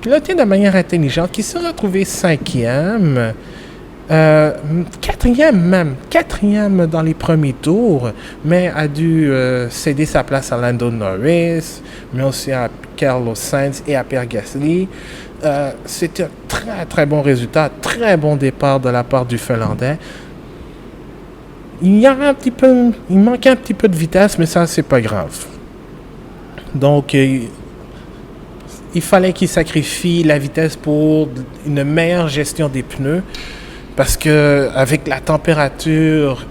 piloté de manière intelligente, qui s'est retrouvé 5e. 4e dans les premiers tours, mais a dû céder sa place à Lando Norris, mais aussi à Carlos Sainz et à Pierre Gasly. C'était un très très bon résultat, très bon départ de la part du Finlandais. Il manquait un petit peu de vitesse, mais ça c'est pas grave. Donc il fallait qu'il sacrifie la vitesse pour une meilleure gestion des pneus. Parce que avec la température,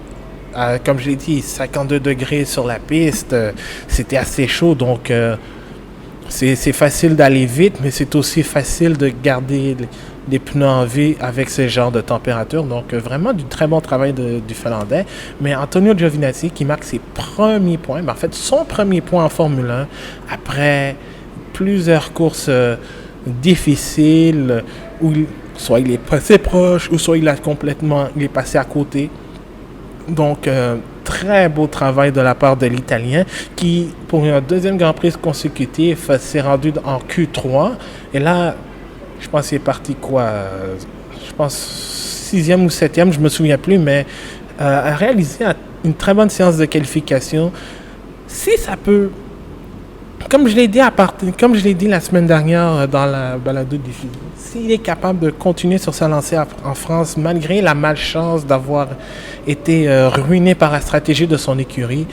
comme je l'ai dit, 52 degrés sur la piste, c'était assez chaud. Donc, c'est facile d'aller vite, mais c'est aussi facile de garder les pneus en vie avec ce genre de température. Donc, vraiment du très bon travail du Finlandais. Mais Antonio Giovinazzi qui marque ses premiers points, en fait son premier point en Formule 1, après plusieurs courses difficiles où soit il est passé proche, ou soit il est passé à côté. Donc, très beau travail de la part de l'Italien, qui, pour un deuxième Grand Prix consécutif, s'est rendu en Q3. Et là, je pense qu'il est parti je pense 6e ou 7e, je ne me souviens plus, mais a réalisé une très bonne séance de qualification. Si ça peut... Comme je l'ai dit la semaine dernière dans la balado diffusion, s'il est capable de continuer sur sa lancée en France, malgré la malchance d'avoir été ruiné par la stratégie de son écurie,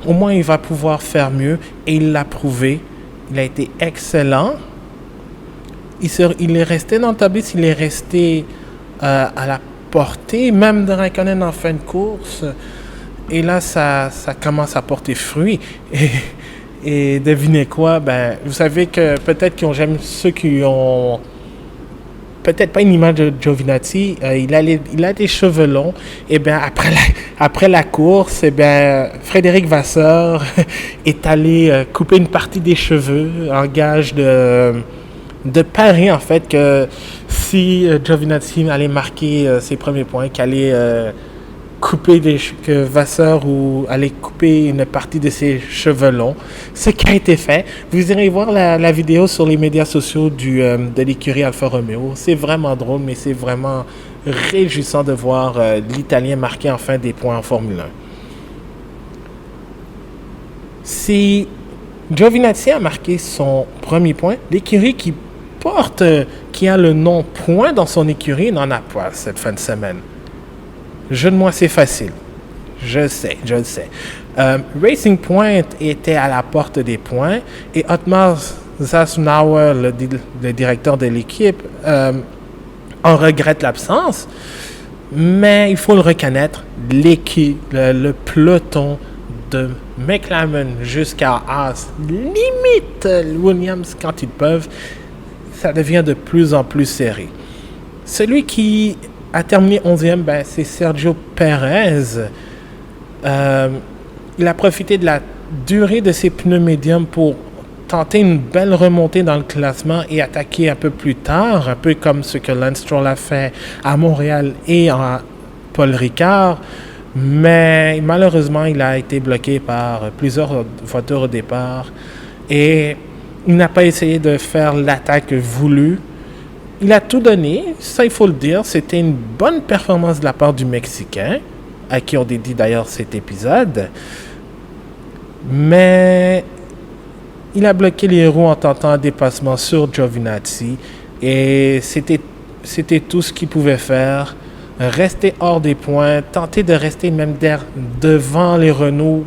au moins il va pouvoir faire mieux et il l'a prouvé. Il a été excellent. Il est resté dans le tabliste, il est resté à la portée, même de Räikkönen en fin de course. Et là, ça commence à porter fruit. Et devinez quoi, vous savez que peut-être ceux qui ont peut-être pas une image de Giovinazzi, il a des cheveux longs, et après la course, Frédéric Vasseur est allé couper une partie des cheveux en gage de pari en fait que si Giovinazzi allait marquer ses premiers points, qu'il allait que Vasseur allait couper une partie de ses cheveux longs, ce qui a été fait. Vous irez voir la vidéo sur les médias sociaux de l'écurie Alfa Romeo. C'est vraiment drôle, mais c'est vraiment réjouissant de voir l'Italien marquer enfin des points en Formule 1. Si Giovinazzi a marqué son premier point, l'écurie qui a le nom point dans son écurie n'en a pas cette fin de semaine. Jeu de moi, c'est facile. Je le sais. Racing Point était à la porte des points et Otmar Szafnauer, le directeur de l'équipe, en regrette l'absence. Mais il faut le reconnaître, le peloton de McLaren jusqu'à Haas, limite Williams quand ils peuvent, ça devient de plus en plus serré. Celui qui a terminé 11e, c'est Sergio Perez. Il a profité de la durée de ses pneus médiums pour tenter une belle remontée dans le classement et attaquer un peu plus tard, un peu comme ce que Lance Stroll a fait à Montréal et en Paul Ricard. Mais malheureusement, il a été bloqué par plusieurs voitures au départ et il n'a pas essayé de faire l'attaque voulue. Il a tout donné, ça il faut le dire. C'était une bonne performance de la part du Mexicain, à qui on dédie d'ailleurs cet épisode. Mais il a bloqué les roues en tentant un dépassement sur Giovinazzi. Et c'était tout ce qu'il pouvait faire. Rester hors des points, tenter de rester même devant les Renault,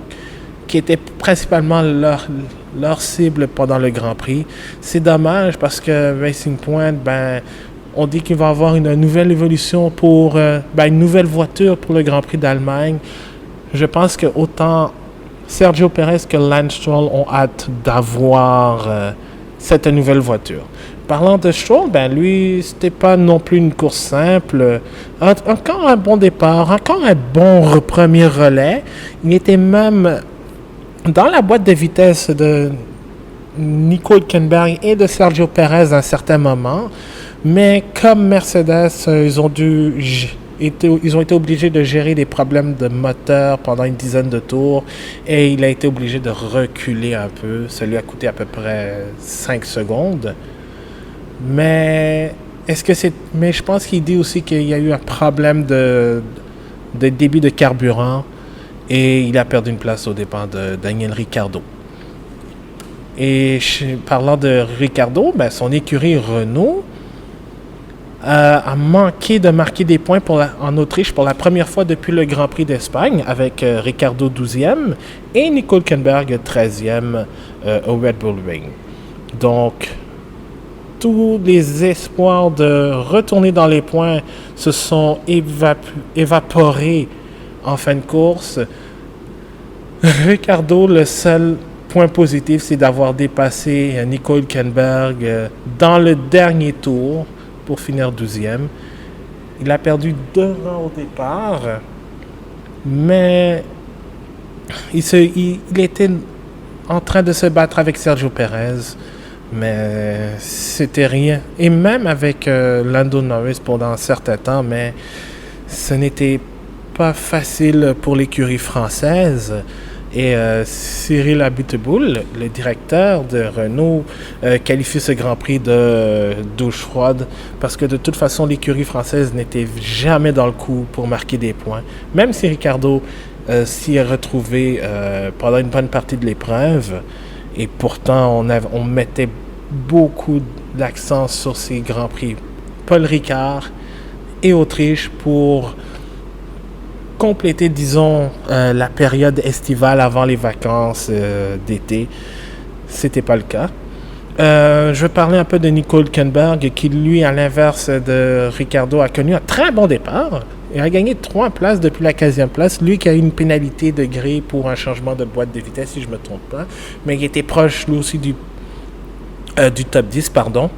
qui étaient principalement leur cible pendant le Grand Prix. C'est dommage parce que Racing Point, on dit qu'il va avoir une nouvelle évolution pour une nouvelle voiture pour le Grand Prix d'Allemagne. Je pense que autant Sergio Perez que Lance Stroll ont hâte d'avoir cette nouvelle voiture. Parlant de Stroll, lui, c'était pas non plus une course simple. Encore un bon départ, encore un bon premier relais. Il était même dans la boîte de vitesse Nico Hülkenberg et de Sergio Perez à un certain moment. Mais comme Mercedes, ils ont été obligés de gérer des problèmes de moteur pendant une dizaine de tours et il a été obligé de reculer un peu. Ça lui a coûté à peu près 5 secondes. Mais je pense qu'il dit aussi qu'il y a eu un problème de débit de carburant et il a perdu une place aux dépens de Daniel Ricciardo. Et parlant de Ricciardo, son écurie Renault a manqué de marquer des points en Autriche pour la première fois depuis le Grand Prix d'Espagne avec Ricciardo 12e et Nico Hülkenberg 13e au Red Bull Ring. Donc, tous les espoirs de retourner dans les points se sont évaporés en fin de course. Ricciardo, le seul point positif, c'est d'avoir dépassé Nico Hülkenberg dans le dernier tour pour finir 12e. Il a perdu 2 rangs au départ, mais il était en train de se battre avec Sergio Perez, mais c'était rien. Et même avec Lando Norris pendant un certain temps, mais ce n'était pas facile pour l'écurie française. Et Cyril Abiteboul, le directeur de Renault, qualifie ce Grand Prix de douche froide parce que de toute façon, l'écurie française n'était jamais dans le coup pour marquer des points. Même si Ricciardo s'y est retrouvé pendant une bonne partie de l'épreuve, et pourtant on mettait beaucoup d'accent sur ces Grands Prix Paul Ricard et Autriche pour compléter, disons, la période estivale avant les vacances d'été. C'était pas le cas. Je vais parler un peu de Nico Hülkenberg qui, lui, à l'inverse de Ricciardo, a connu un très bon départ. Il a gagné 3 places depuis la 15e place. Lui qui a eu une pénalité de grille pour un changement de boîte de vitesse, si je ne me trompe pas. Mais il était proche, lui aussi, du top 10, pardon.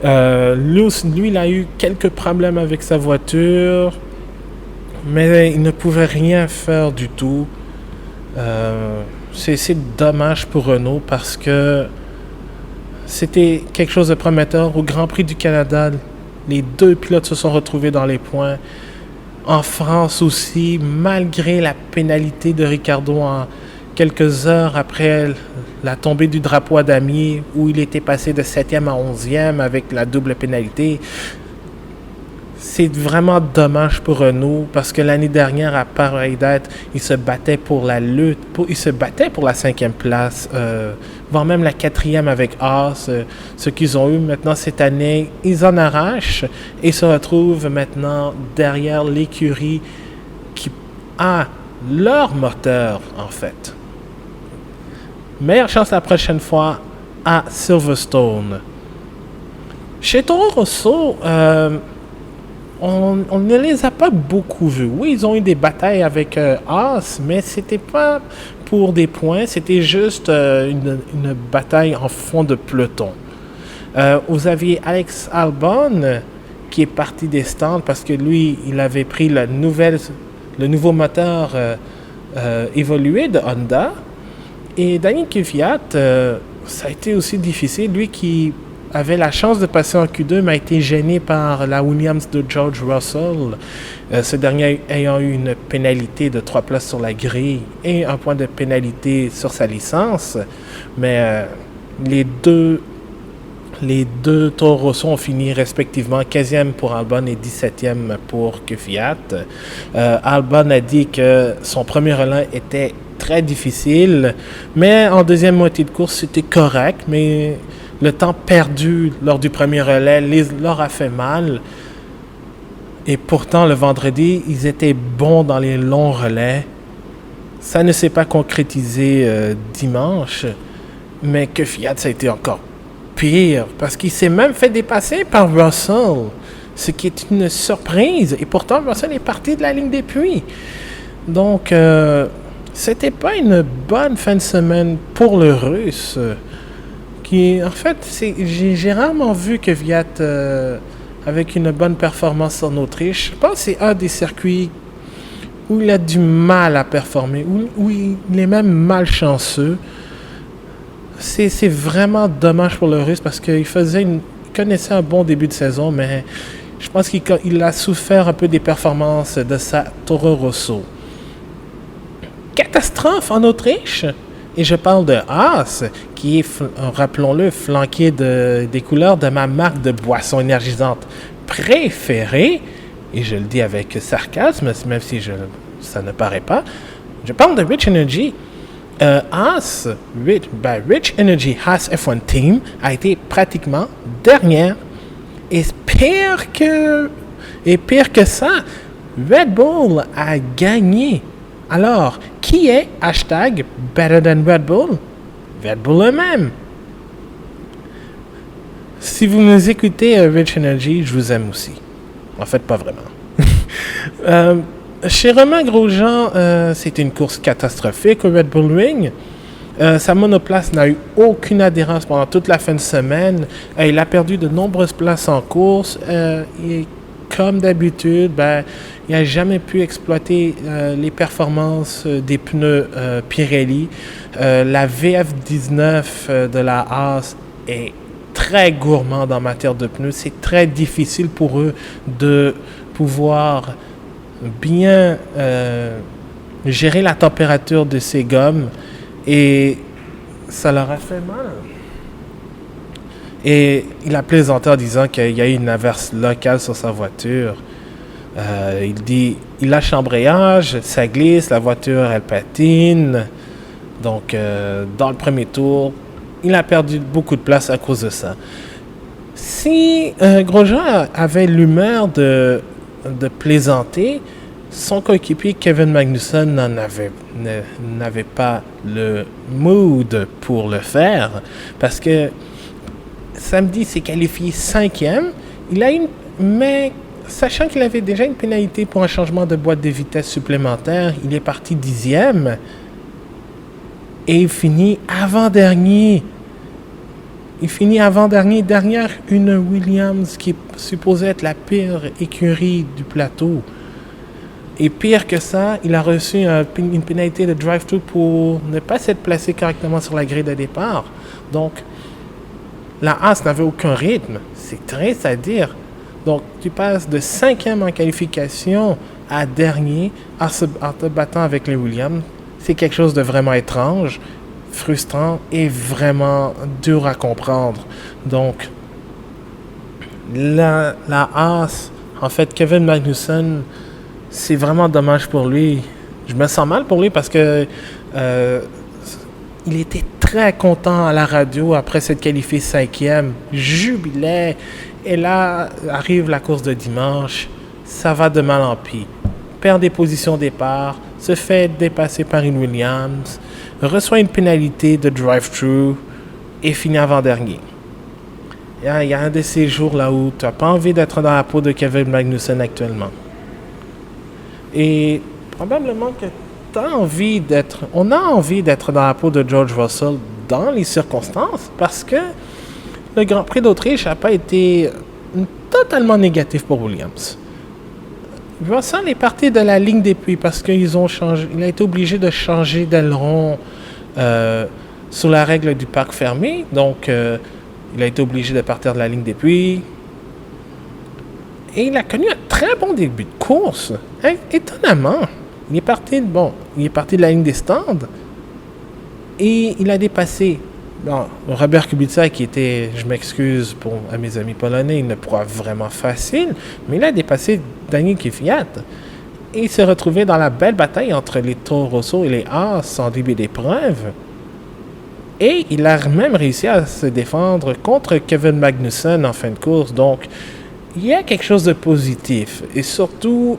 Lui, il a eu quelques problèmes avec sa voiture, mais il ne pouvait rien faire du tout. C'est dommage pour Renault parce que c'était quelque chose de prometteur. Au Grand Prix du Canada, les 2 pilotes se sont retrouvés dans les points. En France aussi, malgré la pénalité de Ricciardo en quelques heures après la tombée du drapeau à damier, où il était passé de 7e à 11e avec la double pénalité. C'est vraiment dommage pour Renault parce que l'année dernière, à pareille date, ils se battaient pour la lutte, ils se battaient pour la 5e place, voire même la 4e avec Haas, ce qu'ils ont eu. Maintenant, cette année, ils en arrachent et se retrouvent maintenant derrière l'écurie qui a leur moteur, en fait. Meilleure chance la prochaine fois à Silverstone. Chez Toro Rosso, on ne les a pas beaucoup vus. Oui, ils ont eu des batailles avec Haas, mais c'était pas pour des points, c'était juste une bataille en fond de peloton. Vous aviez Alex Albon qui est parti des stands parce que lui, il avait pris le nouveau moteur évolué de Honda. Et Daniel Kvyat, ça a été aussi difficile. Lui qui avait la chance de passer en Q2, mais a été gêné par la Williams de George Russell. Ce dernier ayant eu une pénalité de 3 places sur la grille et un point de pénalité sur sa licence. Mais les deux Toro Rosso ont fini respectivement 15e pour Albon et 17e pour Kvyat. Albon a dit que son premier relais était très difficile, mais en deuxième moitié de course, c'était correct, mais le temps perdu lors du premier relais leur a fait mal. Et pourtant, le vendredi, ils étaient bons dans les longs relais. Ça ne s'est pas concrétisé dimanche, mais Kvyat, ça a été encore pire, parce qu'il s'est même fait dépasser par Russell, ce qui est une surprise. Et pourtant, Russell est parti de la ligne des puits. Donc, c'était pas une bonne fin de semaine pour le Russe. En fait, j'ai rarement vu Kvyat avec une bonne performance en Autriche. Je pense que c'est un des circuits où il a du mal à performer, où il est même malchanceux. c'est vraiment dommage pour le Russe parce qu'il connaissait un bon début de saison, mais je pense qu'il a souffert un peu des performances de sa Toro Rosso. Catastrophe en Autriche. Et je parle de Haas, qui est, rappelons-le, flanqué des couleurs de ma marque de boisson énergisante préférée. Et je le dis avec sarcasme, même si ça ne paraît pas. Je parle de Rich Energy. Rich Energy Haas F1 Team a été pratiquement dernière. Et pire que ça, Red Bull a gagné. Alors, qui est #Better than Red Bull? Red Bull eux-mêmes. Si vous nous écoutez, Rich Energy, je vous aime aussi. En fait, pas vraiment. Chez Romain Grosjean, c'est une course catastrophique au Red Bull Ring. Sa monoplace n'a eu aucune adhérence pendant toute la fin de semaine. Il a perdu de nombreuses places en course. Et comme d'habitude, il n'a jamais pu exploiter les performances des pneus Pirelli. La VF19 de la Haas est très gourmande en matière de pneus. C'est très difficile pour eux de pouvoir bien gérer la température de ces gommes et ça leur a fait mal. Et il a plaisanté en disant qu'il y a eu une averse locale sur sa voiture. Il dit, il lâche l'embrayage, ça glisse, la voiture elle patine. Donc dans le premier tour, il a perdu beaucoup de place à cause de ça. Si Grosjean avait l'humeur de plaisanter, son coéquipier Kevin Magnussen n'avait pas le mood pour le faire parce que samedi, il s'est qualifié 5e. Mais sachant qu'il avait déjà une pénalité pour un changement de boîte de vitesse supplémentaire, il est parti 10e et il finit avant-dernier. Il finit avant-dernier, derrière une Williams qui est supposée être la pire écurie du plateau. Et pire que ça, il a reçu une pénalité de drive-thru pour ne pas s'être placé correctement sur la grille de départ. Donc, la Haas n'avait aucun rythme. C'est triste à dire. Donc, tu passes de 5e en qualification à dernier en te battant avec les Williams. C'est quelque chose de vraiment étrange, frustrant et vraiment dur à comprendre. Donc, la Haas, en fait, Kevin Magnussen, c'est vraiment dommage pour lui. Je me sens mal pour lui parce que il était très content à la radio après s'être qualifié 5e, jubilait. Et là, arrive la course de dimanche, ça va de mal en pis. Perd des positions au départ, se fait dépasser par une Williams, reçoit une pénalité de drive-thru et finit avant-dernier. Il y a un de ces jours-là où tu n'as pas envie d'être dans la peau de Kevin Magnussen actuellement. Et probablement que on a envie d'être dans la peau de George Russell dans les circonstances parce que le Grand Prix d'Autriche n'a pas été totalement négatif pour Williams. Russell est parti de la ligne des puits parce qu'il a été obligé de changer d'aileron sous la règle du parc fermé. Donc, il a été obligé de partir de la ligne des puits. Et il a connu un très bon début de course. Étonnamment. Il est parti de la ligne des stands. Et il a dépassé Robert Kubica, qui était, je m'excuse à mes amis polonais, il ne pourra vraiment facile, mais il a dépassé Daniel Kvyat. Et il s'est retrouvé dans la belle bataille entre les Toro Rosso et les Haas en début d'épreuve. Et il a même réussi à se défendre contre Kevin Magnussen en fin de course. Donc, il y a quelque chose de positif. Et surtout,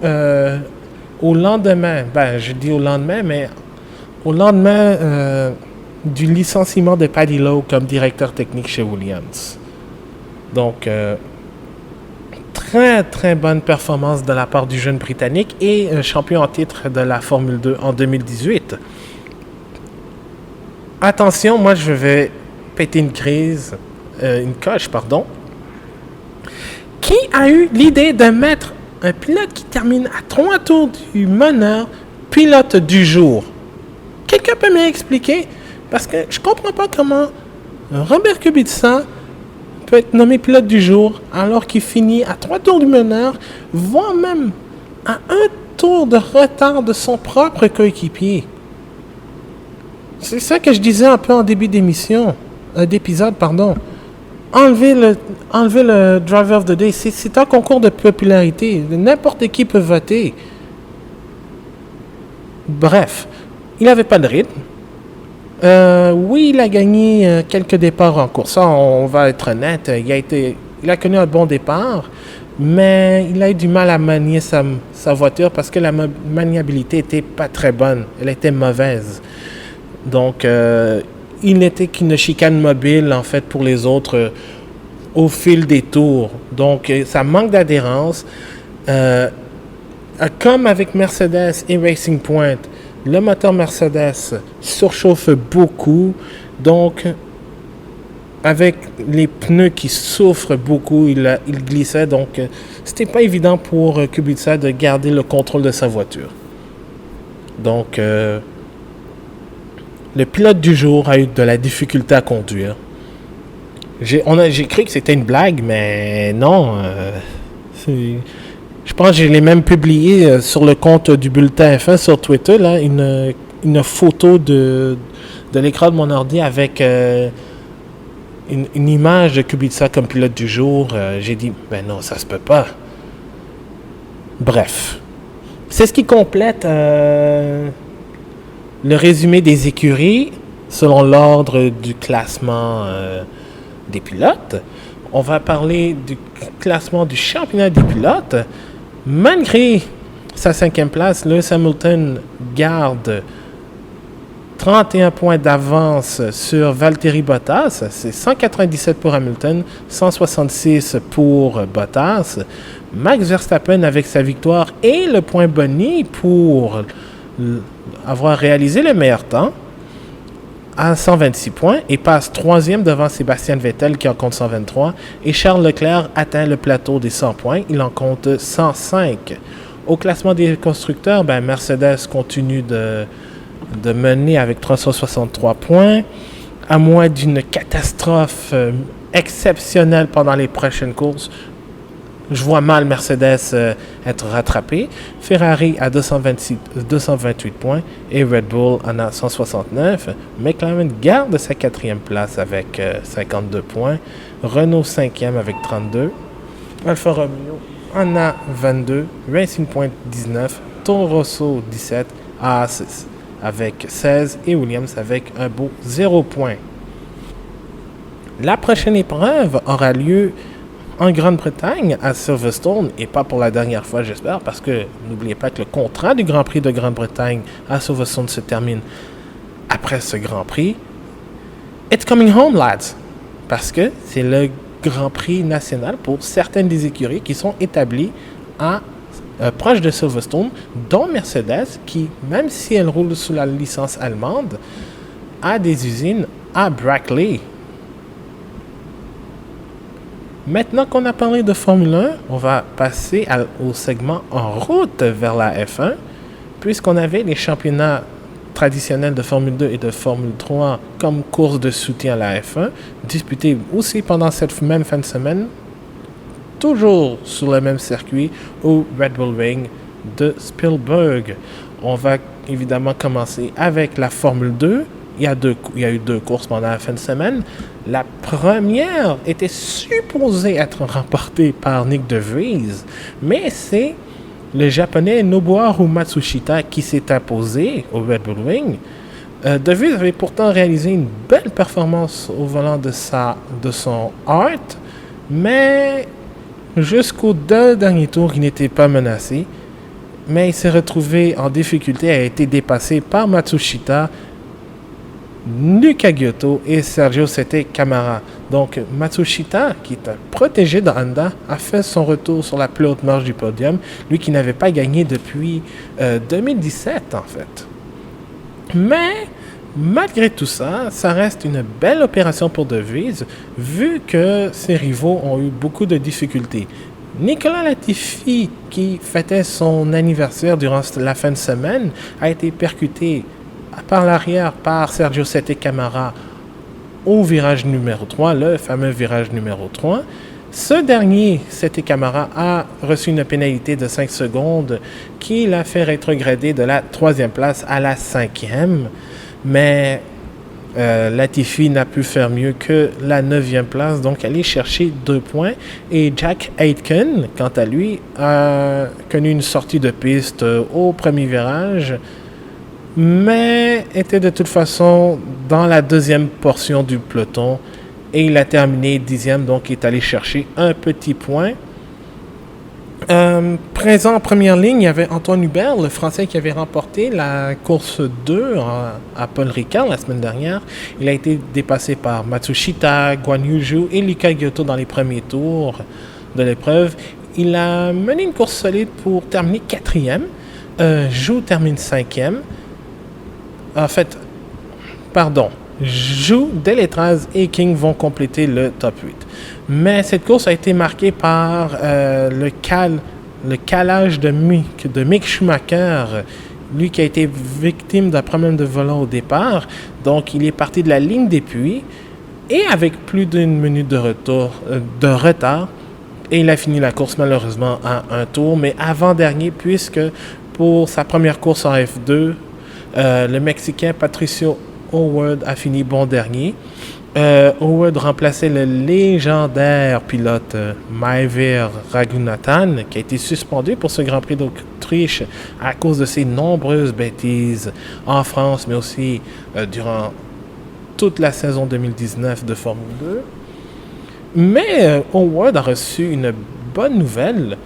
au lendemain du licenciement de Paddy Lowe comme directeur technique chez Williams. Donc, très très bonne performance de la part du jeune Britannique et champion en titre de la Formule 2 en 2018. Attention, moi je vais péter une coche. Qui a eu l'idée de mettre un pilote qui termine à 3 tours du meneur pilote du jour? Quelqu'un peut m'expliquer? Parce que je comprends pas comment Robert Kubica peut être nommé pilote du jour alors qu'il finit à 3 tours du meneur, voire même à 1 tour de retard de son propre coéquipier. C'est ça que je disais un peu en début d'épisode. Enlever le Driver of the Day, c'est un concours de popularité. N'importe qui peut voter. Bref, il n'avait pas de rythme. Oui, il a gagné quelques départs en course. Ça, on va être honnête. Il a connu un bon départ, mais il a eu du mal à manier sa voiture parce que la maniabilité n'était pas très bonne. Elle était mauvaise. Donc, il n'était qu'une chicane mobile, en fait, pour les autres au fil des tours. Donc, ça manque d'adhérence. Comme avec Mercedes et Racing Point, le moteur Mercedes surchauffe beaucoup. Donc, avec les pneus qui souffrent beaucoup, il glissait. Donc, c'était pas évident pour Kubica de garder le contrôle de sa voiture. Donc, le pilote du jour a eu de la difficulté à conduire. J'ai cru que c'était une blague, mais non. Je pense que je l'ai même publié sur le compte du bulletin F1 sur Twitter, là, une photo de l'écran de mon ordi avec une image de Kubica comme pilote du jour. J'ai dit, ben non, ça se peut pas. Bref. C'est ce qui complète le résumé des écuries selon l'ordre du classement des pilotes. On va parler du classement du championnat des pilotes. Malgré sa 5e place, Lewis Hamilton garde 31 points d'avance sur Valtteri Bottas. C'est 197 pour Hamilton, 166 pour Bottas. Max Verstappen avec sa victoire et le point boni pour avoir réalisé le meilleur temps à 126 points et passe 3e devant Sébastien Vettel qui en compte 123 et Charles Leclerc atteint le plateau des 100 points, il en compte 105. Au classement des constructeurs, Mercedes continue de mener avec 363 points, à moins d'une catastrophe exceptionnelle pendant les prochaines courses. Je vois mal Mercedes être rattrapé. Ferrari à 228 points et Red Bull en a 169. McLaren garde sa 4e place avec 52 points. Renault 5e avec 32. Alfa Romeo en a 22. Racing Point 19. Toro Rosso 17. Haas avec 16 et Williams avec un beau 0 point. La prochaine épreuve aura lieu en Grande-Bretagne, à Silverstone, et pas pour la dernière fois, j'espère, parce que n'oubliez pas que le contrat du Grand Prix de Grande-Bretagne à Silverstone se termine après ce Grand Prix. It's coming home, lads! Parce que c'est le Grand Prix national pour certaines des écuries qui sont établies proche de Silverstone, dont Mercedes, qui, même si elle roule sous la licence allemande, a des usines à Brackley. Maintenant qu'on a parlé de Formule 1, on va passer au segment en route vers la F1, puisqu'on avait les championnats traditionnels de Formule 2 et de Formule 3 comme course de soutien à la F1, disputés aussi pendant cette même fin de semaine, toujours sur le même circuit au Red Bull Ring de Spielberg. On va évidemment commencer avec la Formule 2. Il y a eu 2 courses pendant la fin de semaine. La première était supposée être remportée par Nick De Vries, mais c'est le japonais Nobuharu Matsushita qui s'est imposé au Red Bull Ring. De Vries avait pourtant réalisé une belle performance au volant de son Art, mais jusqu'aux 2 derniers tours, il n'était pas menacé. Mais il s'est retrouvé en difficulté et a été dépassé par Matsushita, Luca Giotto et Sergio Sette Camara. Donc Matsushita, qui est un protégé de Honda, a fait son retour sur la plus haute marche du podium, lui qui n'avait pas gagné depuis 2017 en fait. Mais malgré tout ça, ça reste une belle opération pour De Vries, vu que ses rivaux ont eu beaucoup de difficultés. Nicolas Latifi, qui fêtait son anniversaire durant la fin de semaine, a été percuté par l'arrière par Sergio Sette Camara au virage numéro 3, le fameux virage numéro 3. Ce dernier, Sete Camara, a reçu une pénalité de 5 secondes qui l'a fait rétrograder de la 3e place à la 5e. Mais Latifi n'a pu faire mieux que la 9e place, donc aller chercher 2 points. Et Jack Aitken, quant à lui, a connu une sortie de piste au premier virage, mais était de toute façon dans la 2e portion du peloton. Et il a terminé 10e, donc il est allé chercher un petit point. Présent en première ligne, il y avait Antoine Hubert, le Français qui avait remporté la course 2 à Paul Ricard la semaine dernière. Il a été dépassé par Matsushita, Guan Yu Zhu et Luca Giotto dans les premiers tours de l'épreuve. Il a mené une course solide pour terminer 4e. Zhu termine 5e. En fait, pardon. Zhu, Deletraz et King vont compléter le top 8. Mais cette course a été marquée par le calage de Mick Schumacher, lui qui a été victime d'un problème de volant au départ. Donc, il est parti de la ligne d'appui et avec plus d'une minute de retard. Et il a fini la course malheureusement à un tour, mais avant-dernier, puisque pour sa première course en F2, le Mexicain Patricio Howard a fini bon dernier. Howard remplaçait le légendaire pilote Maiver Raghunathan, qui a été suspendu pour ce Grand Prix d'Autriche à cause de ses nombreuses bêtises en France, mais aussi durant toute la saison 2019 de Formule 2. Mais Howard a reçu une bonne nouvelle.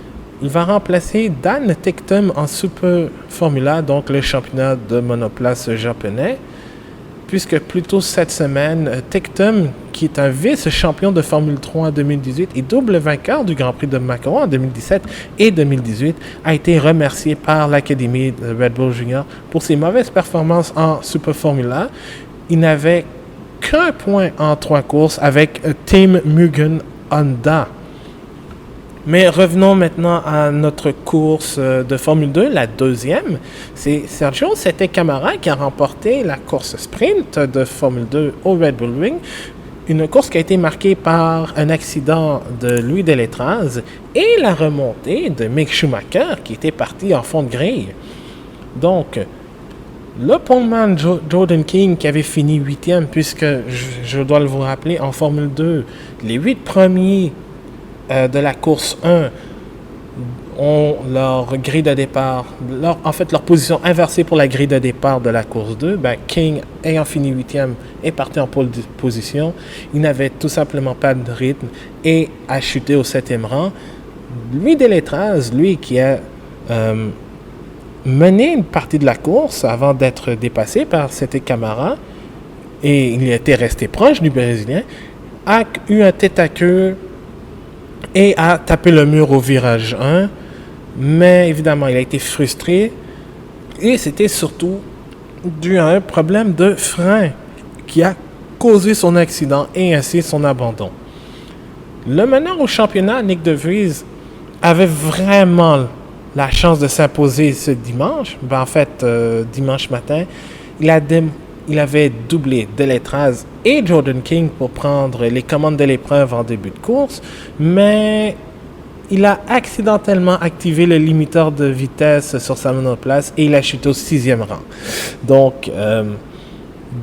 Il va remplacer Dan Tectum en Super Formula, donc le championnat de monoplace japonais. Puisque plus tôt cette semaine, Tectum, qui est un vice-champion de Formule 3 en 2018 et double vainqueur du Grand Prix de Macau en 2017 et 2018, a été remercié par l'Académie de Red Bull Junior pour ses mauvaises performances en Super Formula. Il n'avait qu'un point en 3 courses avec Team Mugen Honda. Mais revenons maintenant à notre course de Formule 2, la 2e. C'est Sergio Sete Camara qui a remporté la course sprint de Formule 2 au Red Bull Ring. Une course qui a été marquée par un accident de Louis Deletraz et la remontée de Mick Schumacher qui était parti en fond de grille. Donc, le poleman Jordan King qui avait fini 8e, puisque je dois vous rappeler, en Formule 2, les 8 premiers de la course 1 ont leur grille de départ, leur position inversée pour la grille de départ de la course 2. King, ayant fini 8e, est parti en pole position. Il n'avait tout simplement pas de rythme et a chuté au 7e rang. Louis Deletraz, lui qui a mené une partie de la course avant d'être dépassé par Sete Camara, et il était resté proche du Brésilien, a eu un tête-à-queue et a tapé le mur au virage 1, mais évidemment il a été frustré et c'était surtout dû à un problème de frein qui a causé son accident et ainsi son abandon. Le meneur au championnat, Nick De Vries, avait vraiment la chance de s'imposer ce dimanche. Dimanche matin, il avait doublé Deletraz et Jordan King pour prendre les commandes de l'épreuve en début de course, mais il a accidentellement activé le limiteur de vitesse sur sa monoplace et il a chuté au 6e rang. Donc,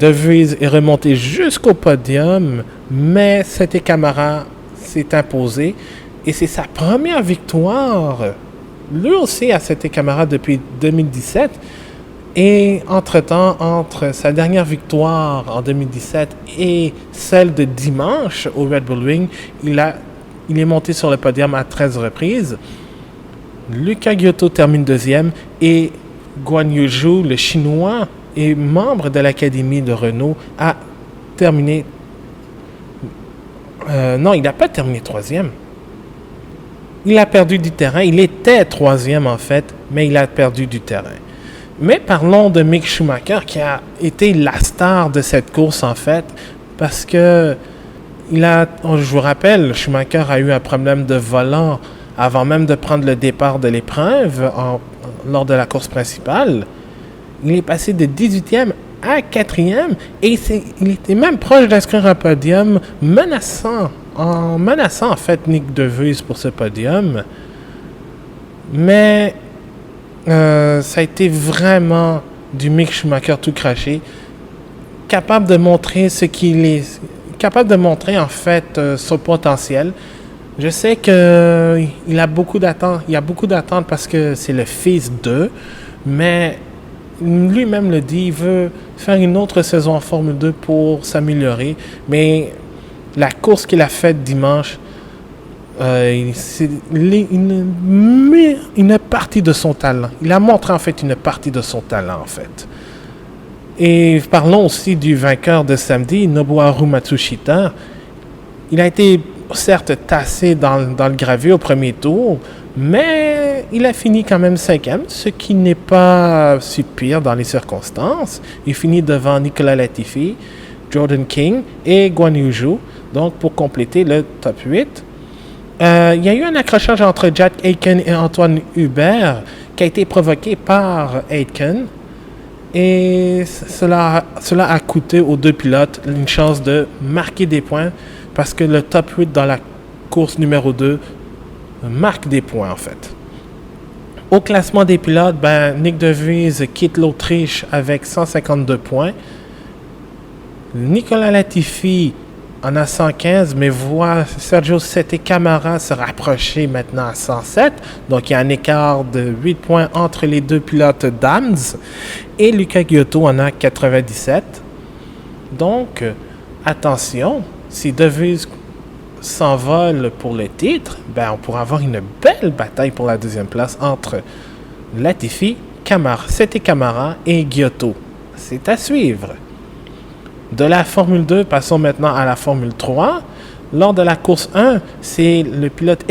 De Vries est remonté jusqu'au podium, mais Sete Camara s'est imposé et c'est sa première victoire, lui aussi à Sete Camara depuis 2017. Et entre-temps, entre sa dernière victoire en 2017 et celle de dimanche au Red Bull Ring, il est monté sur le podium à 13 reprises. Luca Giotto termine 2e et Guan Yu Zhu, le Chinois et membre de l'Académie de Renault, a terminé... non, il n'a pas terminé 3e. Il a perdu du terrain. Il était 3e en fait, mais il a perdu du terrain. Mais parlons de Mick Schumacher qui a été la star de cette course en fait, parce que je vous rappelle, Schumacher a eu un problème de volant avant même de prendre le départ de l'épreuve lors de la course principale. Il est passé de 18e à 4e et il était même proche d'inscrire un podium menaçant en fait Nick De Vries pour ce podium. Mais ça a été vraiment du Mick Schumacher tout craché, capable de montrer ce qu'il est, capable de montrer en fait son potentiel. Je sais que il y a beaucoup d'attentes parce que c'est le fils d'eux, mais lui-même le dit, il veut faire une autre saison en Formule 2 pour s'améliorer, mais la course qu'il a faite dimanche, c'est une partie de son talent. Il a montré en fait une partie de son talent en fait. Et parlons aussi du vainqueur de samedi, Nobuharu Matsushita. Il a été certes tassé dans le gravier au premier tour, mais il a fini quand même 5e, ce qui n'est pas si pire dans les circonstances. Il finit devant Nicolas Latifi, Jordan King et Guan Yu Zhou, donc pour compléter le top 8. Il y a eu un accrochage entre Jack Aitken et Antoine Hubert qui a été provoqué par Aitken. Et cela a coûté aux deux pilotes une chance de marquer des points parce que le top 8 dans la course numéro 2 marque des points en fait. Au classement des pilotes, Nick De Vries quitte l'Autriche avec 152 points. Nicolas Latifi en a 115, mais voit Sergio Sette Camara se rapprocher maintenant à 107. Donc, il y a un écart de 8 points entre les deux pilotes d'AMS. Et Luca Giotto en a 97. Donc, attention, si De Vries s'envole pour le titre, on pourra avoir une belle bataille pour la deuxième place entre Latifi, Sette Camara et Giotto. C'est à suivre. De la Formule 2, passons maintenant à la Formule 3. Lors de la course 1, c'est le pilote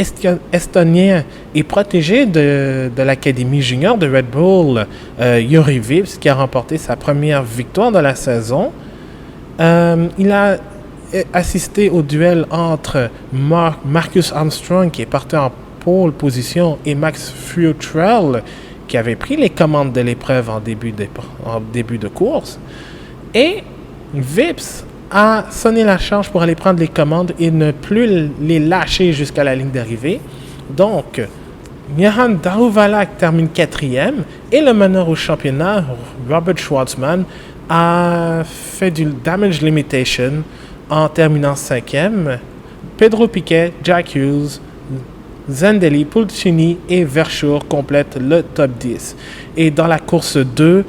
estonien et protégé de l'Académie junior de Red Bull, Juri Vips, qui a remporté sa première victoire de la saison. Il a assisté au duel entre Marcus Armstrong, qui est parti en pole position, et Max Futrell, qui avait pris les commandes de l'épreuve en début de course. Et Vips a sonné la charge pour aller prendre les commandes et ne plus les lâcher jusqu'à la ligne d'arrivée. Donc, Mihan Daruvalak termine 4e et le meneur au championnat, Robert Schwartzman, a fait du damage limitation en terminant 5e. Pedro Piquet, Jack Hughes, Zandelli, Pulcini et Verschoor complètent le top 10. Et dans la course 2,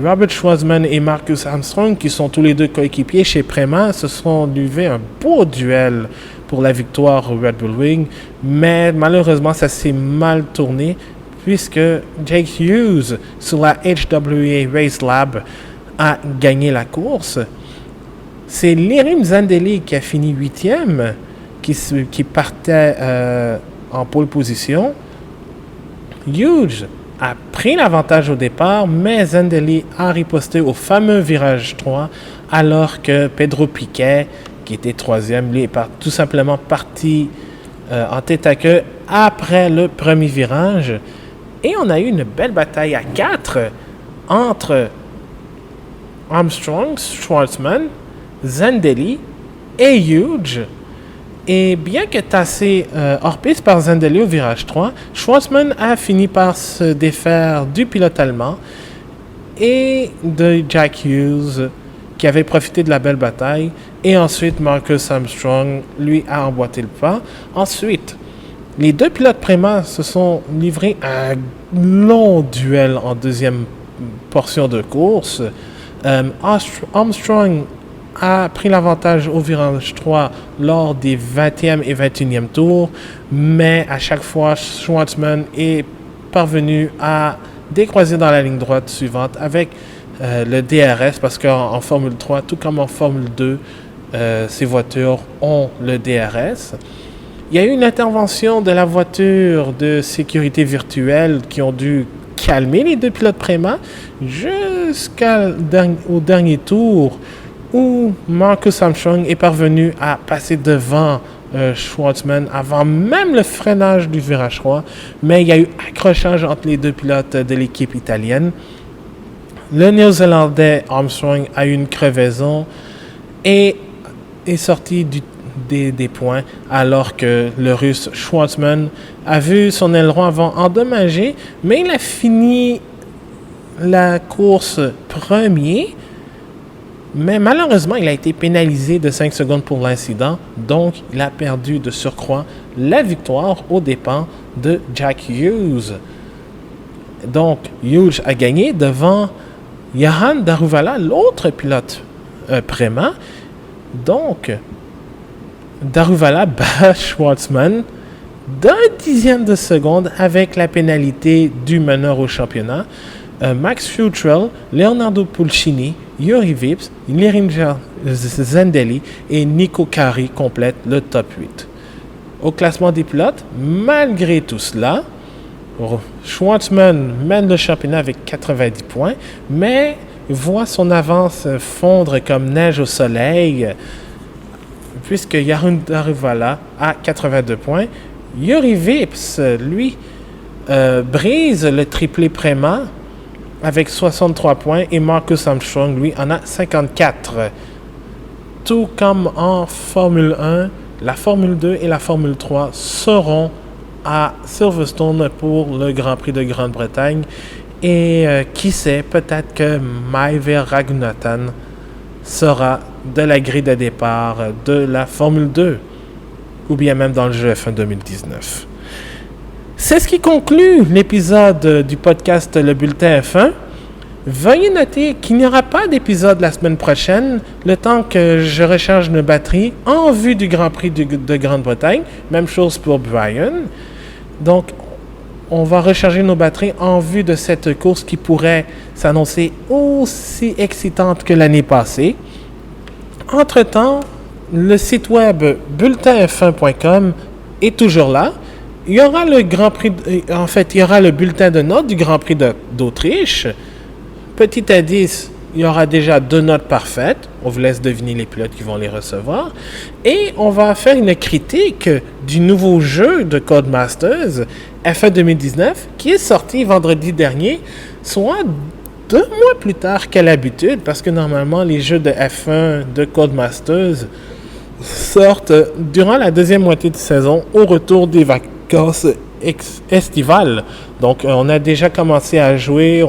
Robert Schwartzman et Marcus Armstrong, qui sont tous les deux coéquipiers chez Prema, se sont livrés un beau duel pour la victoire au Red Bull Ring. Mais malheureusement, ça s'est mal tourné puisque Jake Hughes, sur la HWA Race Lab, a gagné la course. C'est Lirim Zandelli qui a fini 8e, qui partait en pole position. Hughes a pris l'avantage au départ, mais Zandelli a riposté au fameux virage 3, alors que Pedro Piquet, qui était 3e, lui est tout simplement parti en tête à queue après le premier virage. Et on a eu une belle bataille à 4 entre Armstrong, Schwartzman, Zandelli et Hughes. Et bien que tassé hors piste par Zandelli au virage 3, Schwartzman a fini par se défaire du pilote allemand et de Jack Hughes, qui avait profité de la belle bataille. Et ensuite, Marcus Armstrong, lui, a emboîté le pas. Ensuite, les deux pilotes Prema se sont livrés à un long duel en deuxième portion de course. Armstrong a pris l'avantage au virage 3 lors des 20e et 21e tours, mais à chaque fois, Schwartzman est parvenu à décroiser dans la ligne droite suivante avec le DRS, parce qu'en Formule 3, tout comme en Formule 2, ces voitures ont le DRS. Il y a eu une intervention de la voiture de sécurité virtuelle qui ont dû calmer les deux pilotes Prema jusqu'au dernier tour, où Marcus Armstrong est parvenu à passer devant Schwartzman avant même le freinage du virage 3, mais il y a eu accrochage entre les deux pilotes de l'équipe italienne. le Néo-Zélandais Armstrong a eu une crevaison et est sorti des points, alors que le Russe Schwartzman a vu son aileron avant endommagé, mais il a fini la course premier. Mais malheureusement, il a été pénalisé de 5 secondes pour l'incident, donc il a perdu de surcroît la victoire aux dépens de Jack Hughes. Donc, Hughes a gagné devant Johan Daruvala, l'autre pilote Prema. Donc, Daruvala bat Schwartzman d'un dixième de seconde avec la pénalité du meneur au championnat. Max Futrell, Leonardo Pulcini, Juri Vips, Lirinja Zendelli et Nico Kari complètent le top 8. Au classement des pilotes, malgré tout cela, Schwartzman mène le championnat avec 90 points, mais voit son avance fondre comme neige au soleil, puisque Jarun Daruvala a 82 points. Juri Vips, lui, brise le triplé Prema avec 63 points, et Marcus Armstrong, lui, en a 54. Tout comme en Formule 1, la Formule 2 et la Formule 3 seront à Silverstone pour le Grand Prix de Grande-Bretagne. Et qui sait, peut-être que Maiver Raghunathan sera de la grille de départ de la Formule 2, ou bien même dans le jeu F1 2019. C'est ce qui conclut l'épisode du podcast Le Bulletin F1. Veuillez noter qu'il n'y aura pas d'épisode la semaine prochaine, le temps que je recharge nos batteries en vue du Grand Prix de Grande-Bretagne. Même chose pour Brian. Donc, on va recharger nos batteries en vue de cette course qui pourrait s'annoncer aussi excitante que l'année passée. Entre-temps, le site web bulletinf1.com est toujours là. Il y aura le Grand Prix, il y aura le bulletin de notes du Grand Prix d'Autriche. Petit indice, il y aura déjà 2 notes parfaites. On vous laisse deviner les pilotes qui vont les recevoir. Et on va faire une critique du nouveau jeu de Codemasters, F1 2019, qui est sorti vendredi dernier, soit 2 mois plus tard qu'à l'habitude, parce que normalement, les jeux de F1 de Codemasters sortent durant la deuxième moitié de saison, au retour des vacances estivales. Donc, on a déjà commencé à jouer,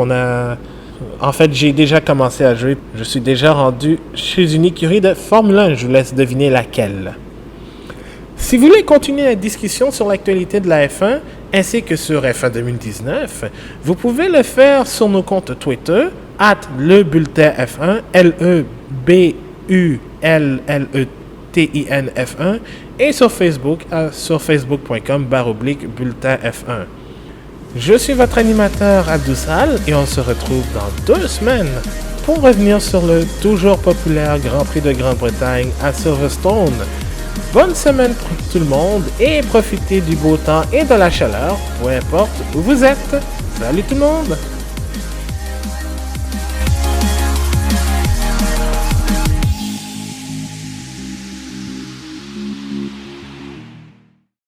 j'ai déjà commencé à jouer. Je suis déjà rendu chez une écurie de Formule 1. Je vous laisse deviner laquelle. Si vous voulez continuer la discussion sur l'actualité de la F1, ainsi que sur F1 2019, vous pouvez le faire sur nos comptes Twitter, @lebulletinf1, LEBULLETINF1, et sur Facebook, sur facebook.com/bulletinf1. Je suis votre animateur Abdoussal et on se retrouve dans 2 semaines pour revenir sur le toujours populaire Grand Prix de Grande-Bretagne à Silverstone. Bonne semaine pour tout le monde et profitez du beau temps et de la chaleur, peu importe où vous êtes. Salut tout le monde!